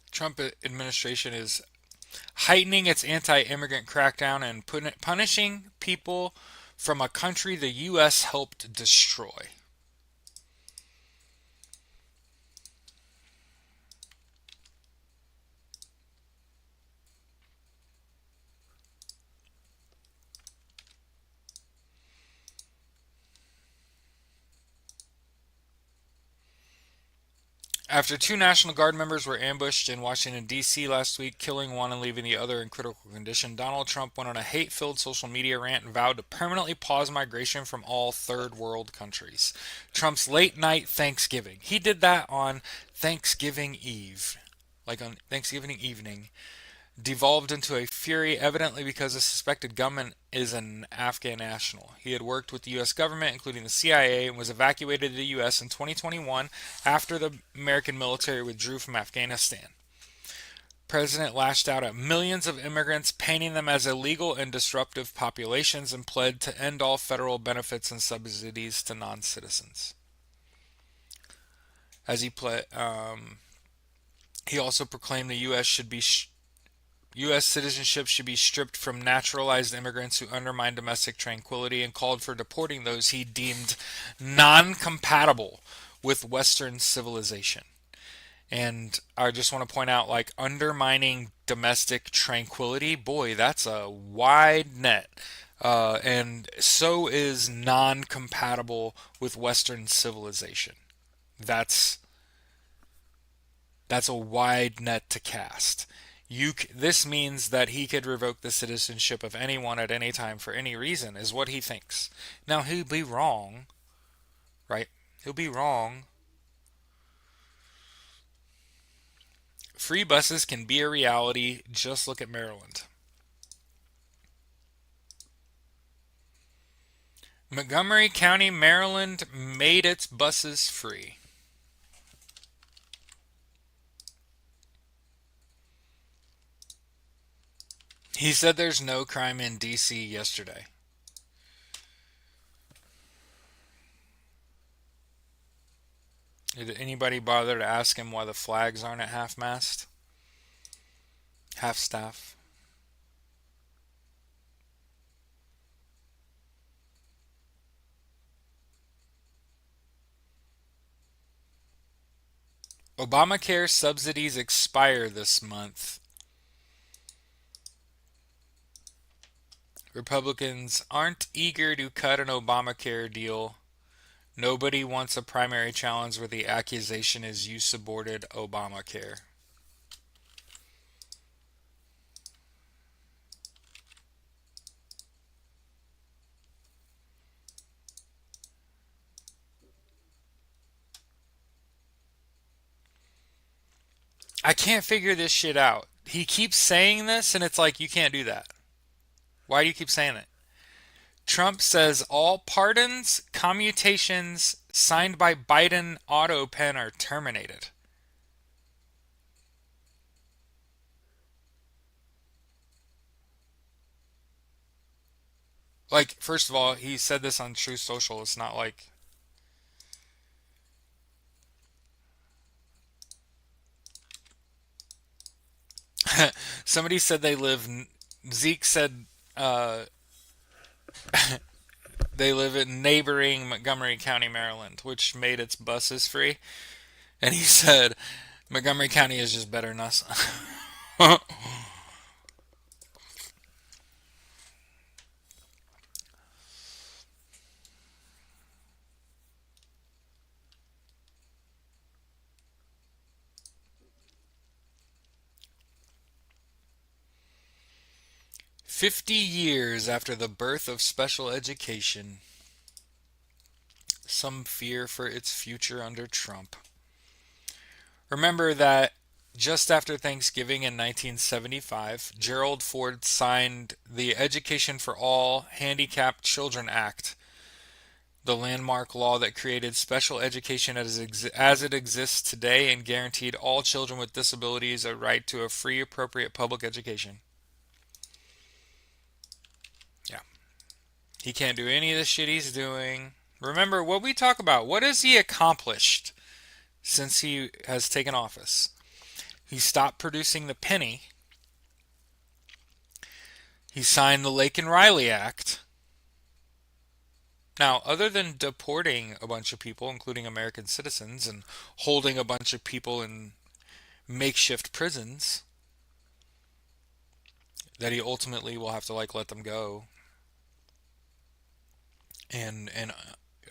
Trump administration is heightening its anti-immigrant crackdown and punishing people from a country the U.S. helped destroy. After two National Guard members were ambushed in Washington, D.C. last week, killing one and leaving the other in critical condition, Donald Trump went on a hate-filled social media rant and vowed to permanently pause migration from all third world countries. Trump's late-night Thanksgiving. He did that on Thanksgiving Eve, like on Thanksgiving evening, devolved into a fury evidently because the suspected gunman is an Afghan national. He had worked with the U.S. government, including the CIA, and was evacuated to the U.S. in 2021 after the American military withdrew from Afghanistan. President lashed out at millions of immigrants, painting them as illegal and disruptive populations, and pled to end all federal benefits and subsidies to non-citizens. As he also proclaimed the U.S. citizenship should be stripped from naturalized immigrants who undermine domestic tranquility and called for deporting those he deemed non-compatible with Western civilization. And I just want to point out, like, undermining domestic tranquility, boy, that's a wide net. And so is non-compatible with Western civilization. That's a wide net to cast. This means that he could revoke the citizenship of anyone at any time for any reason, is what he thinks. Now, he'll be wrong, right? He'll be wrong. Free buses can be a reality. Just look at Maryland. Montgomery County, Maryland made its buses free. He said there's no crime in D.C. yesterday. Did anybody bother to ask him why the flags aren't at half mast? Half staff? Obamacare subsidies expire this month. Republicans aren't eager to cut an Obamacare deal. Nobody wants a primary challenge where the accusation is you supported Obamacare. I can't figure this shit out. He keeps saying this, and it's like, you can't do that. Why do you keep saying it? Trump says all pardons, commutations signed by Biden auto pen are terminated. Like, first of all, he said this on True Social. It's not like. Somebody said they live. Zeke said they live in neighboring Montgomery County, Maryland, which made its buses free. And he said Montgomery County is just better than us. 50 years after the birth of special education, some fear for its future under Trump. Remember that just after Thanksgiving in 1975, Gerald Ford signed the Education for All Handicapped Children Act, the landmark law that created special education as it exists today and guaranteed all children with disabilities a right to a free, appropriate public education. Yeah. He can't do any of the shit he's doing. Remember what we talk about. What has he accomplished since he has taken office? He stopped producing the penny. He signed the Laken Riley Act. Now, other than deporting a bunch of people, including American citizens, and holding a bunch of people in makeshift prisons, that he ultimately will have to like let them go, and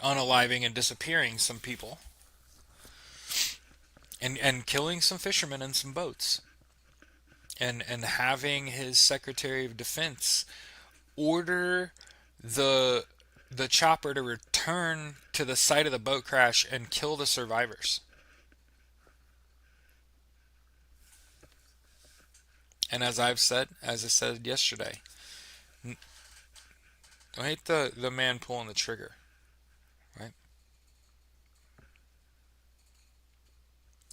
unaliving and disappearing some people, and killing some fishermen in some boats, and having his Secretary of Defense order the the chopper to return to the site of the boat crash and kill the survivors. And as I said yesterday, don't hate the man pulling the trigger, right?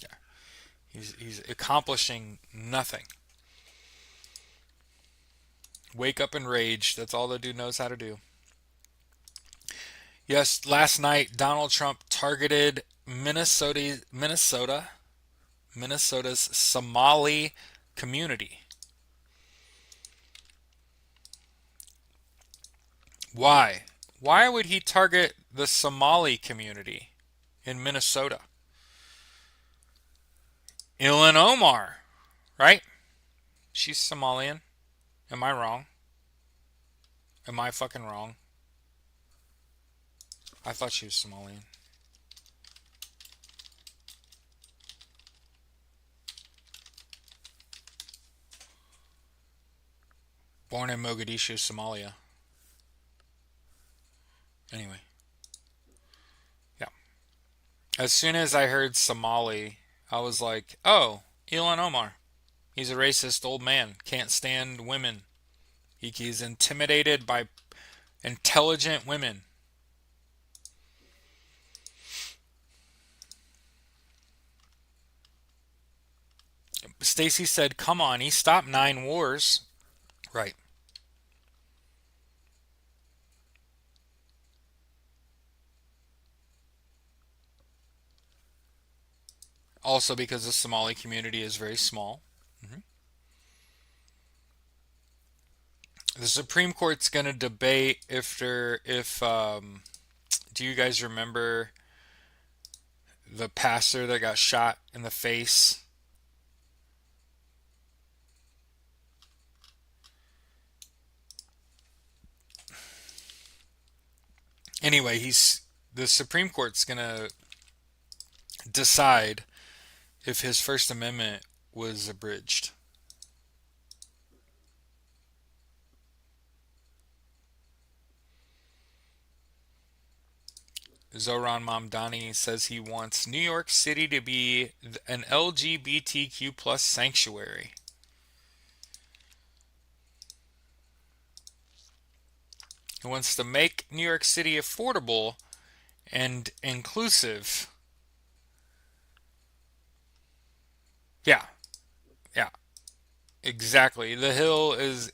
Yeah, he's accomplishing nothing. Wake up and rage. That's all the dude knows how to do. Yes, last night Donald Trump targeted Minnesota's Somali community. Why? Why would he target the Somali community in Minnesota? Ilhan Omar, right? She's Somalian. Am I wrong? Am I fucking wrong? I thought she was Somalian. Born in Mogadishu, Somalia. Anyway, yeah. As soon as I heard Somali, I was like, oh, Ilhan Omar. He's a racist old man. Can't stand women. He's intimidated by intelligent women. Stacy said, "Come on, he stopped 9 wars." Right. Also because the Somali community is very small. Mhm. The Supreme Court's going to debate if do you guys remember the pastor that got shot in the face? Anyway, he's the Supreme Court's going to decide if his First Amendment was abridged. Zoran Mamdani says he wants New York City to be an LGBTQ plus sanctuary. He wants to make New York City affordable and inclusive. Yeah, yeah, exactly. The Hill is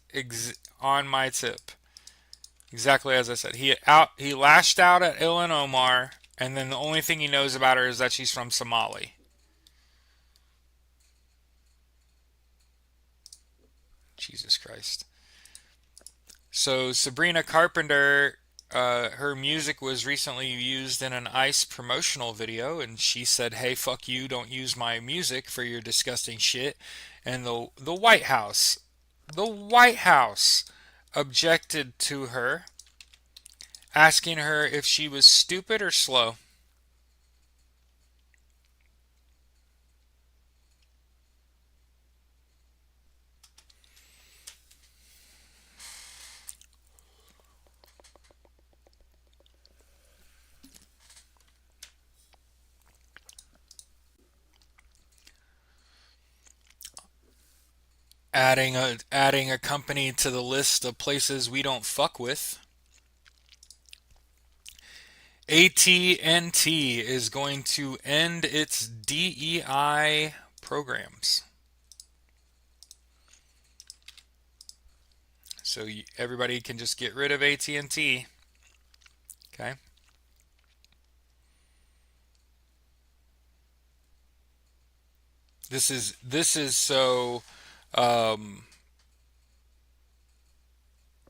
on my tip. Exactly as I said. He lashed out at Ilhan Omar, and then the only thing he knows about her is that she's from Somali. Jesus Christ. So Sabrina Carpenter, her music was recently used in an ICE promotional video, and she said, "Hey, fuck you! Don't use my music for your disgusting shit." And the White House objected to her, asking her if she was stupid or slow. Adding a company to the list of places we don't fuck with. AT&T is going to end its DEI programs. So everybody can just get rid of AT&T. Okay. This is so. Um,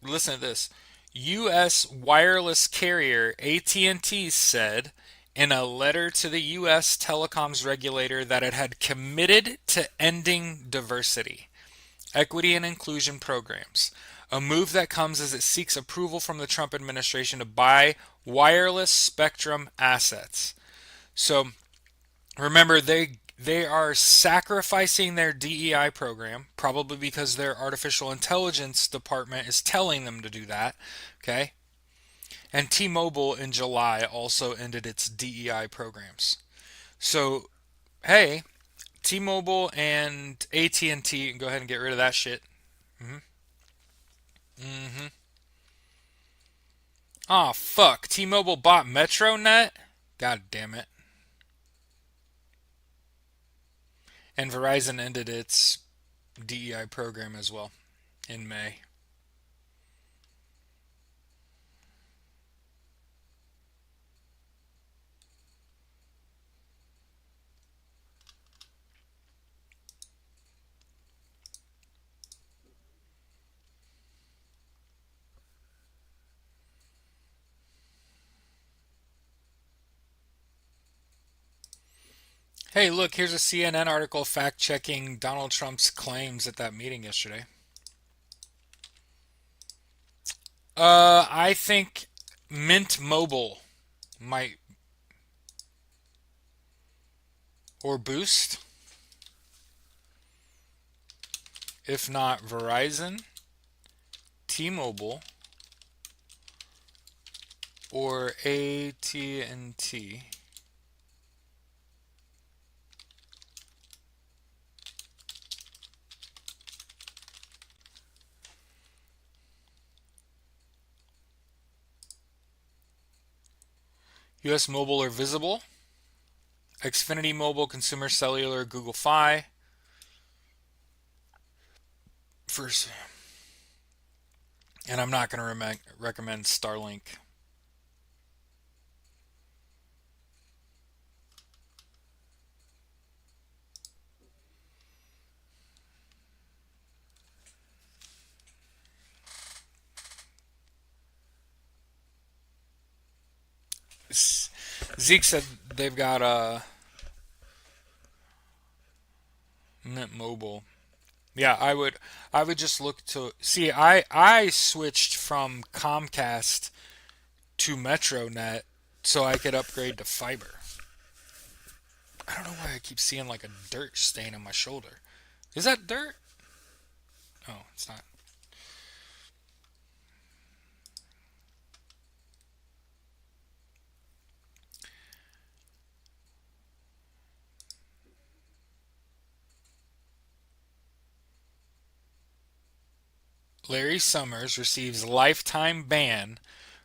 Listen to this. U.S. wireless carrier AT&T said in a letter to the U.S. telecoms regulator that it had committed to ending diversity, equity, and inclusion programs. A move that comes as it seeks approval from the Trump administration to buy wireless spectrum assets. So remember, they are sacrificing their DEI program, probably because their artificial intelligence department is telling them to do that. Okay, and T-Mobile in July also ended its DEI programs. So hey, T-Mobile and AT&T, go ahead and get rid of that shit. Mm-hmm. Mm-hmm. Oh fuck! T-Mobile bought MetroNet. God damn it! And Verizon ended its DEI program as well in May. Hey, look, here's a CNN article fact checking Donald Trump's claims at that meeting yesterday. I think Mint Mobile might, or Boost, if not Verizon, T-Mobile, or AT&T. US Mobile or Visible, Xfinity Mobile, Consumer Cellular, Google Fi, first, and I'm not going to recommend Starlink. Zeke said they've got Mint Mobile. Yeah, I would just look to see. I switched from Comcast to MetroNet so I could upgrade to fiber. I don't know why I keep seeing like a dirt stain on my shoulder. Is that dirt? Oh, it's not. Larry Summers receives lifetime ban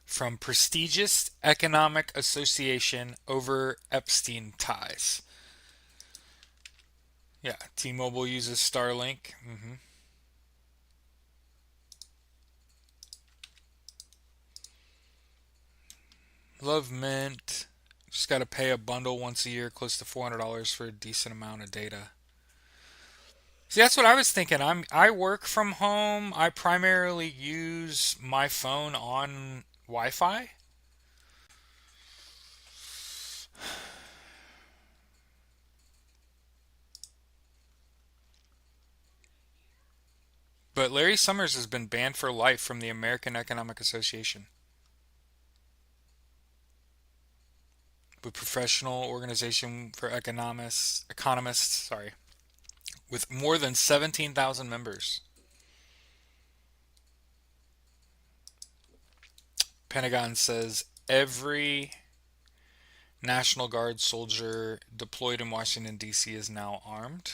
from prestigious economic association over Epstein ties. Yeah, T-Mobile uses Starlink. Love Mint. Just got to pay a bundle once a year, close to $400 for a decent amount of data. See, that's what I was thinking. I work from home. I primarily use my phone on Wi-Fi. But Larry Summers has been banned for life from the American Economic Association. The professional organization for economists, sorry, with more than 17,000 members. Pentagon says every National Guard soldier deployed in Washington, D.C. is now armed.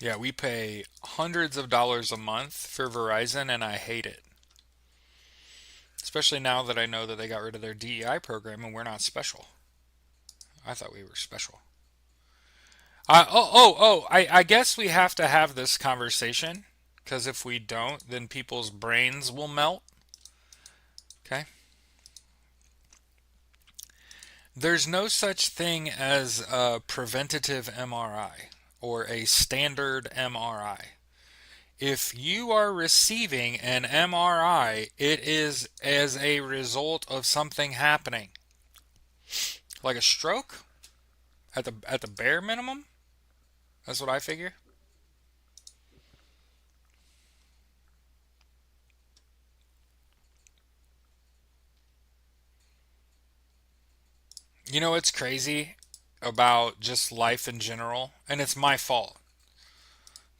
Yeah, we pay hundreds of dollars a month for Verizon, and I hate it. Especially now that I know that they got rid of their DEI program and we're not special. I thought we were special. I guess we have to have this conversation because if we don't, then people's brains will melt. Okay? There's no such thing as a preventative MRI or a standard MRI. If you are receiving an MRI, it is as a result of something happening, like a stroke at the bare minimum. That's what I figure. You know what's crazy about just life in general, and it's my fault.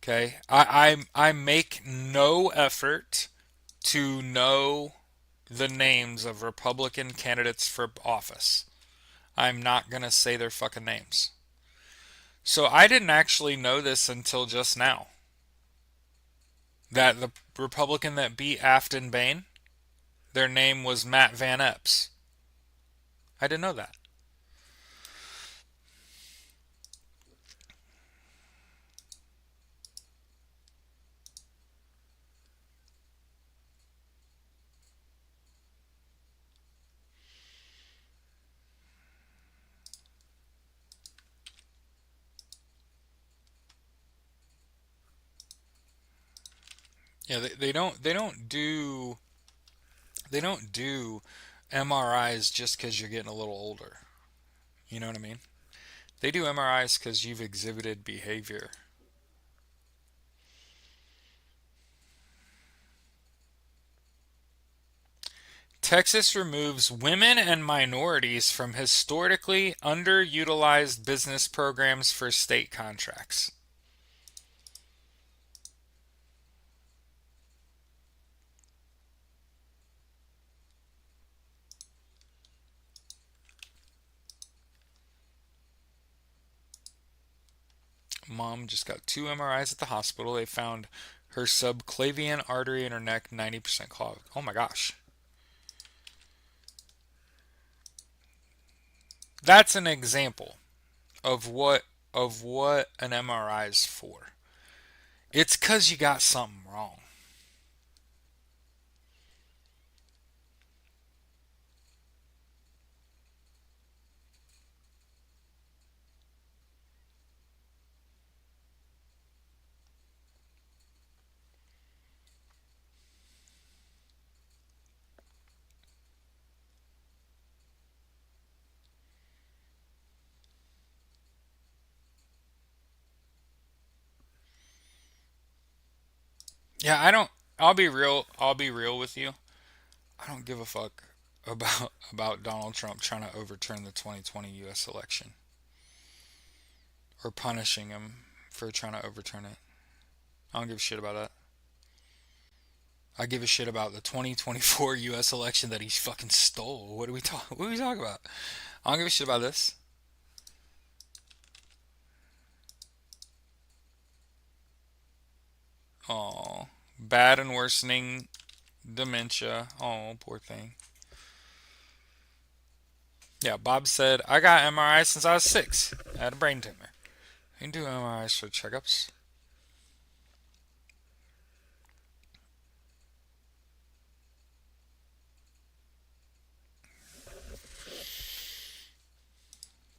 Okay, I make no effort to know the names of Republican candidates for office. I'm not gonna say their fucking names. So I didn't actually know this until just now. That the Republican that beat Afton Bain, their name was Matt Van Epps. I didn't know that. Yeah, they don't do MRIs just because you're getting a little older. You know what I mean? They do MRIs because you've exhibited behavior. Texas removes women and minorities from historically underutilized business programs for state contracts. Mom just got two MRIs at the hospital. They found her subclavian artery in her neck 90% clogged. Oh my gosh. That's an example of what of what an MRI is for. It's because you got something wrong. Yeah, I don't. I'll be real. I'll be real with you. I don't give a fuck about Donald Trump trying to overturn the 2020 U.S. election or punishing him for trying to overturn it. I don't give a shit about that. I give a shit about the 2024 U.S. election that he fucking stole. What are we talking? What are we talking about? I don't give a shit about this. Oh, bad and worsening dementia. Oh, poor thing. Yeah, Bob said I got MRI since I was 6. I had a brain tumor. You can do MRIs for checkups.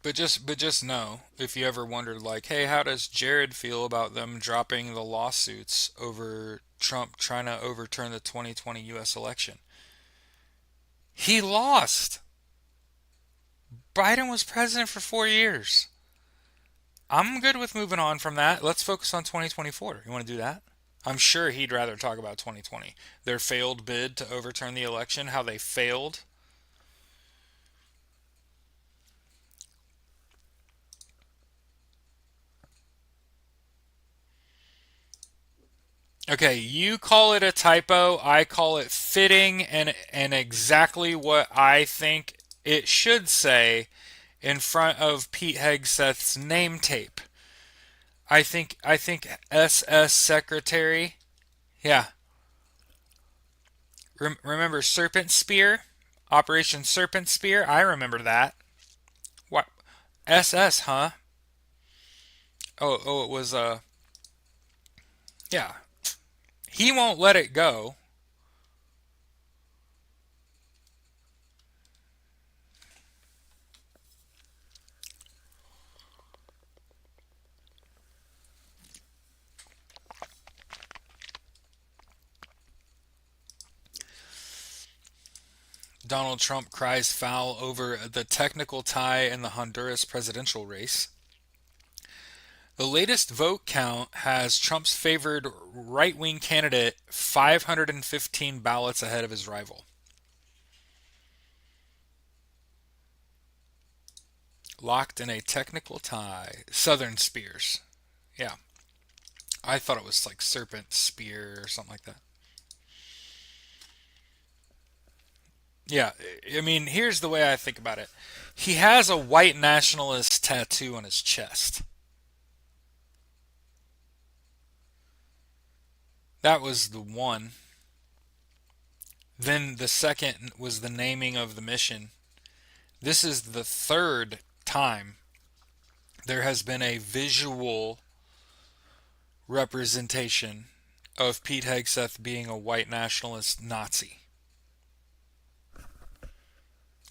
But just know if you ever wondered like, hey, how does Jared feel about them dropping the lawsuits over Trump trying to overturn the 2020 US election? He lost. Biden was president for 4 years. I'm good with moving on from that. Let's focus on 2024. You want to do that? I'm sure he'd rather talk about 2020. Their failed bid to overturn the election, how they failed. Okay, you call it a typo. I call it fitting and exactly what I think it should say in front of Pete Hegseth's name tape. I think SS Secretary. Yeah, remember Serpent Spear, Operation Serpent Spear. I remember that. What SS? Huh? Oh, it was yeah. He won't let it go. Donald Trump cries foul over the technical tie in the Honduras presidential race. The latest vote count has Trump's favored right wing candidate 515 ballots ahead of his rival. Locked in a technical tie. Southern Spears. Yeah. I thought it was like Serpent Spear or something like that. Yeah. I mean, here's the way I think about it. He has a white nationalist tattoo on his chest. That was the one. Then the second was the naming of the mission. This is the third time there has been a visual representation of Pete Hegseth being a white nationalist Nazi.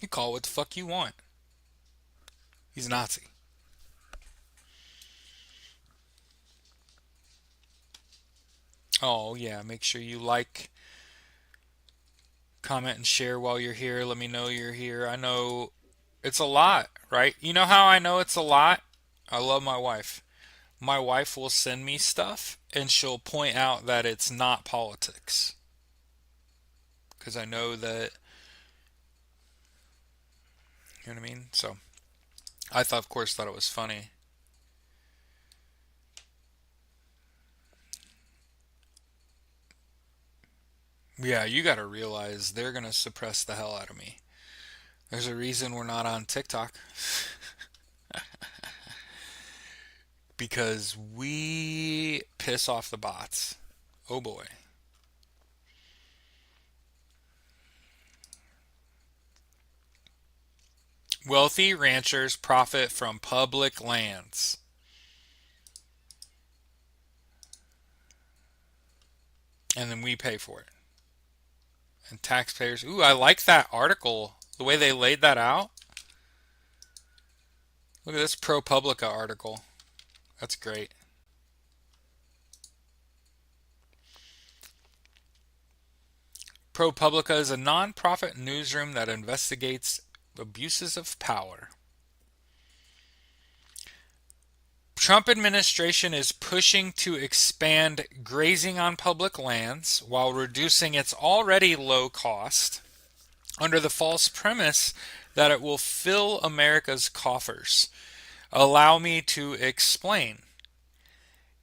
You call it what the fuck you want. He's a Nazi. Oh, yeah. Make sure you like, comment, and share while you're here. Let me know you're here. I know it's a lot, right? You know how I know it's a lot? I love my wife. My wife will send me stuff and she'll point out that it's not politics. Because I know that, you know what I mean? So I thought, of course, thought it was funny. Yeah, you got to realize they're going to suppress the hell out of me. There's a reason we're not on TikTok because we piss off the bots. Oh boy. Wealthy ranchers profit from public lands. and then we pay for it. And taxpayers. Ooh, I like that article. The way they laid that out. Look at this ProPublica article. That's great. ProPublica is a non-profit newsroom that investigates abuses of power. Trump administration is pushing to expand grazing on public lands while reducing its already low cost under the false premise that it will fill America's coffers. Allow me to explain.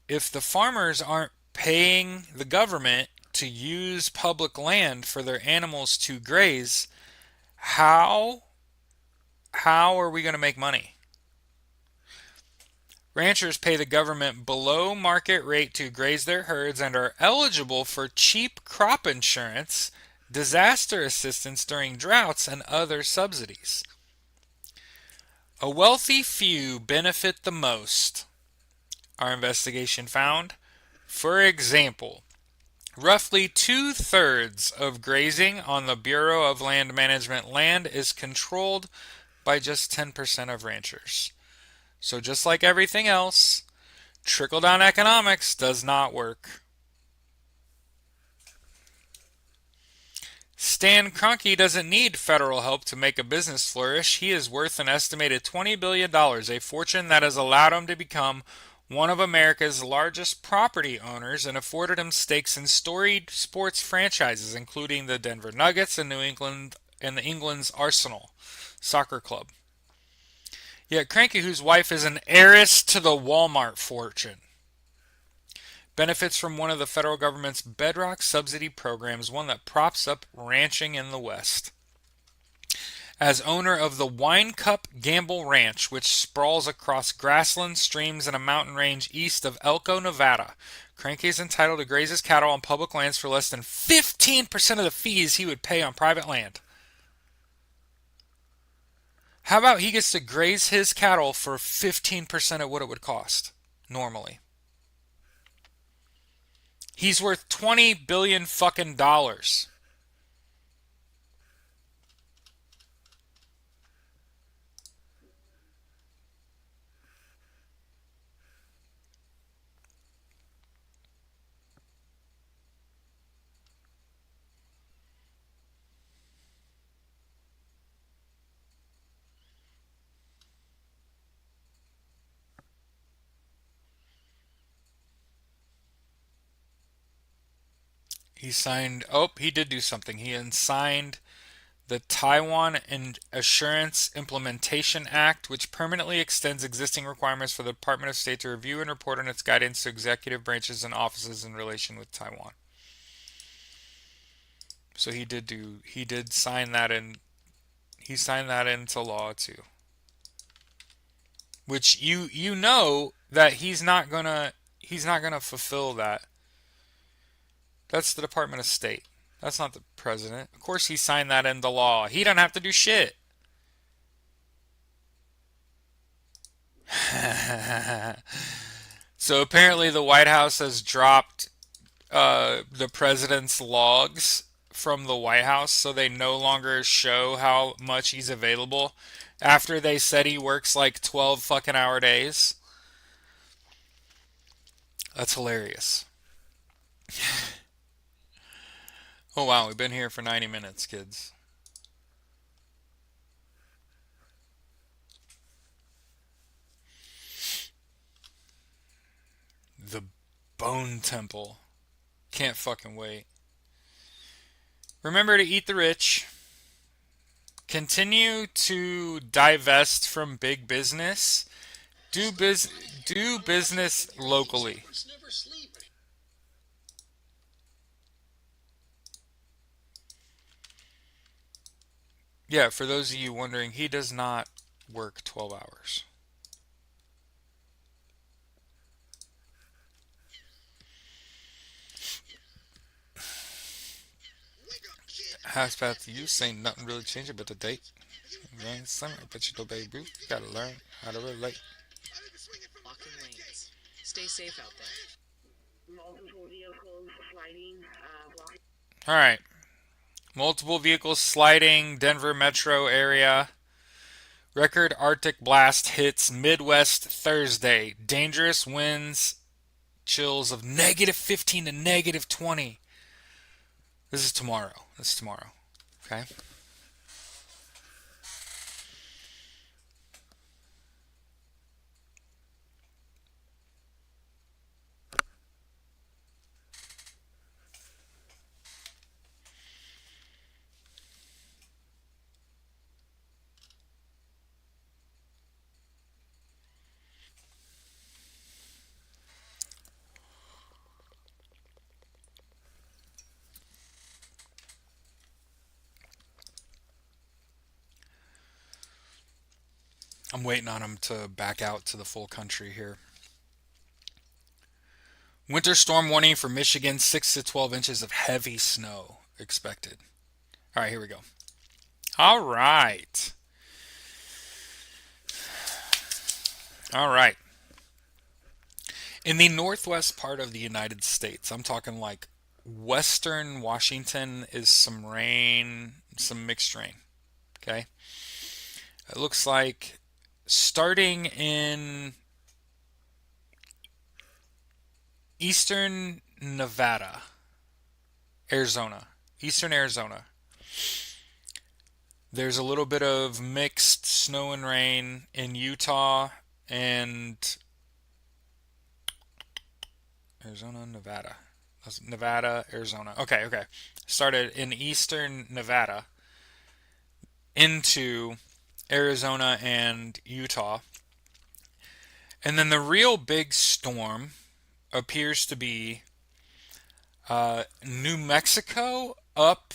If the farmers aren't paying the government to use public land for their animals to graze, how are we going to make money? Ranchers pay the government below market rate to graze their herds and are eligible for cheap crop insurance, disaster assistance during droughts, and other subsidies. A wealthy few benefit the most, our investigation found. For example, roughly 2/3 of grazing on the Bureau of Land Management land is controlled by just 10% of ranchers. So just like everything else, trickle-down economics does not work. Stan Kroenke doesn't need federal help to make a business flourish. He is worth an estimated $20 billion, a fortune that has allowed him to become one of America's largest property owners and afforded him stakes in storied sports franchises, including the Denver Nuggets and England's Arsenal soccer club. Yet Kroenke, whose wife is an heiress to the Walmart fortune, benefits from one of the federal government's bedrock subsidy programs, one that props up ranching in the West. As owner of the Wine Cup Gamble Ranch, which sprawls across grasslands, streams, and a mountain range east of Elko, Nevada, Kroenke is entitled to graze his cattle on public lands for less than 15% of the fees he would pay on private land. How about he gets to graze his cattle for 15% of what it would cost normally? He's worth $20 billion fucking dollars. He did do something. He signed the Taiwan Assurance Implementation Act, which permanently extends existing requirements for the Department of State to review and report on its guidance to executive branches and offices in relation with Taiwan. So he did sign that in. He signed that into law too. Which you know that he's not gonna fulfill that. That's the Department of State. That's not the president. Of course he signed that into law. He doesn't have to do shit. So apparently the White House has dropped the president's logs from the White House, so they no longer show how much he's available after they said he works like 12 fucking hour days. That's hilarious. Oh wow, we've been here for 90 minutes, kids. The Bone Temple. Can't fucking wait. Remember to eat the rich. Continue to divest from big business. Do business locally. Yeah, for those of you wondering, he does not work 12 hours. How's about the use? Ain't nothing really changing but the date. Summer, but you know, baby, you gotta learn how to relate. Walking lanes. Stay safe out there. Multiple vehicles All right. Multiple vehicles sliding, Denver metro area. Record Arctic blast hits Midwest Thursday. Dangerous winds, chills of -15 to -20. This is tomorrow. This is tomorrow. Okay. I'm waiting on them to back out to the full country here. Winter storm warning for Michigan, 6 to 12 inches of heavy snow expected. All right, here we go. All right. All right. In the northwest part of the United States, I'm talking like western Washington, is some rain, some mixed rain. Okay. It looks like starting in eastern Nevada, Arizona, eastern Arizona, there's a little bit of mixed snow and rain in Utah and Arizona, Nevada. Nevada, Arizona. Okay, okay. Started in eastern Nevada into Arizona and Utah. And then the real big storm appears to be New Mexico up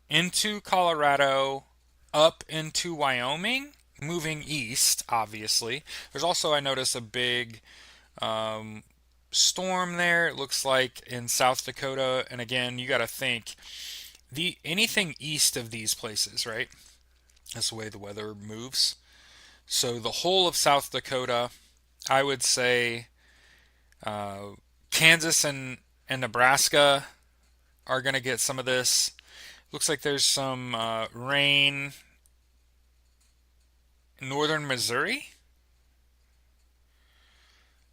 into Colorado, up into Wyoming, moving east, obviously. There's also, I notice, a big um, storm there. It looks like in South Dakota. And again, you got to think the anything east of these places, right? That's the way the weather moves. So the whole of South Dakota, I would say uh, Kansas and Nebraska are going to get some of this. Looks like there's some rain in northern Missouri.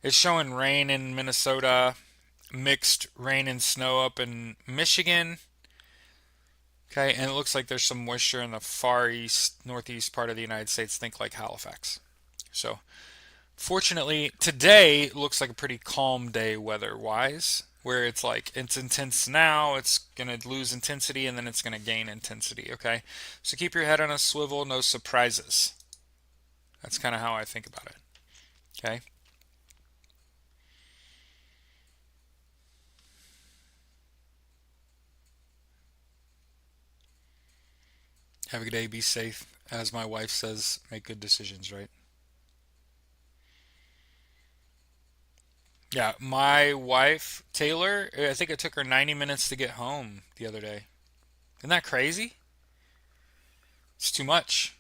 It's showing rain in Minnesota, mixed rain and snow up in Michigan. Okay, and it looks like there's some moisture in the far east, northeast part of the United States, think like Halifax. So, fortunately, today looks like a pretty calm day weather wise, where it's like it's intense now, it's going to lose intensity, and then it's going to gain intensity. Okay, so keep your head on a swivel, no surprises. That's kind of how I think about it. Okay. Have a good day. Be safe. As my wife says, make good decisions, right? Yeah, my wife, Taylor, I think it took her 90 minutes to get home the other day. Isn't that crazy? It's too much.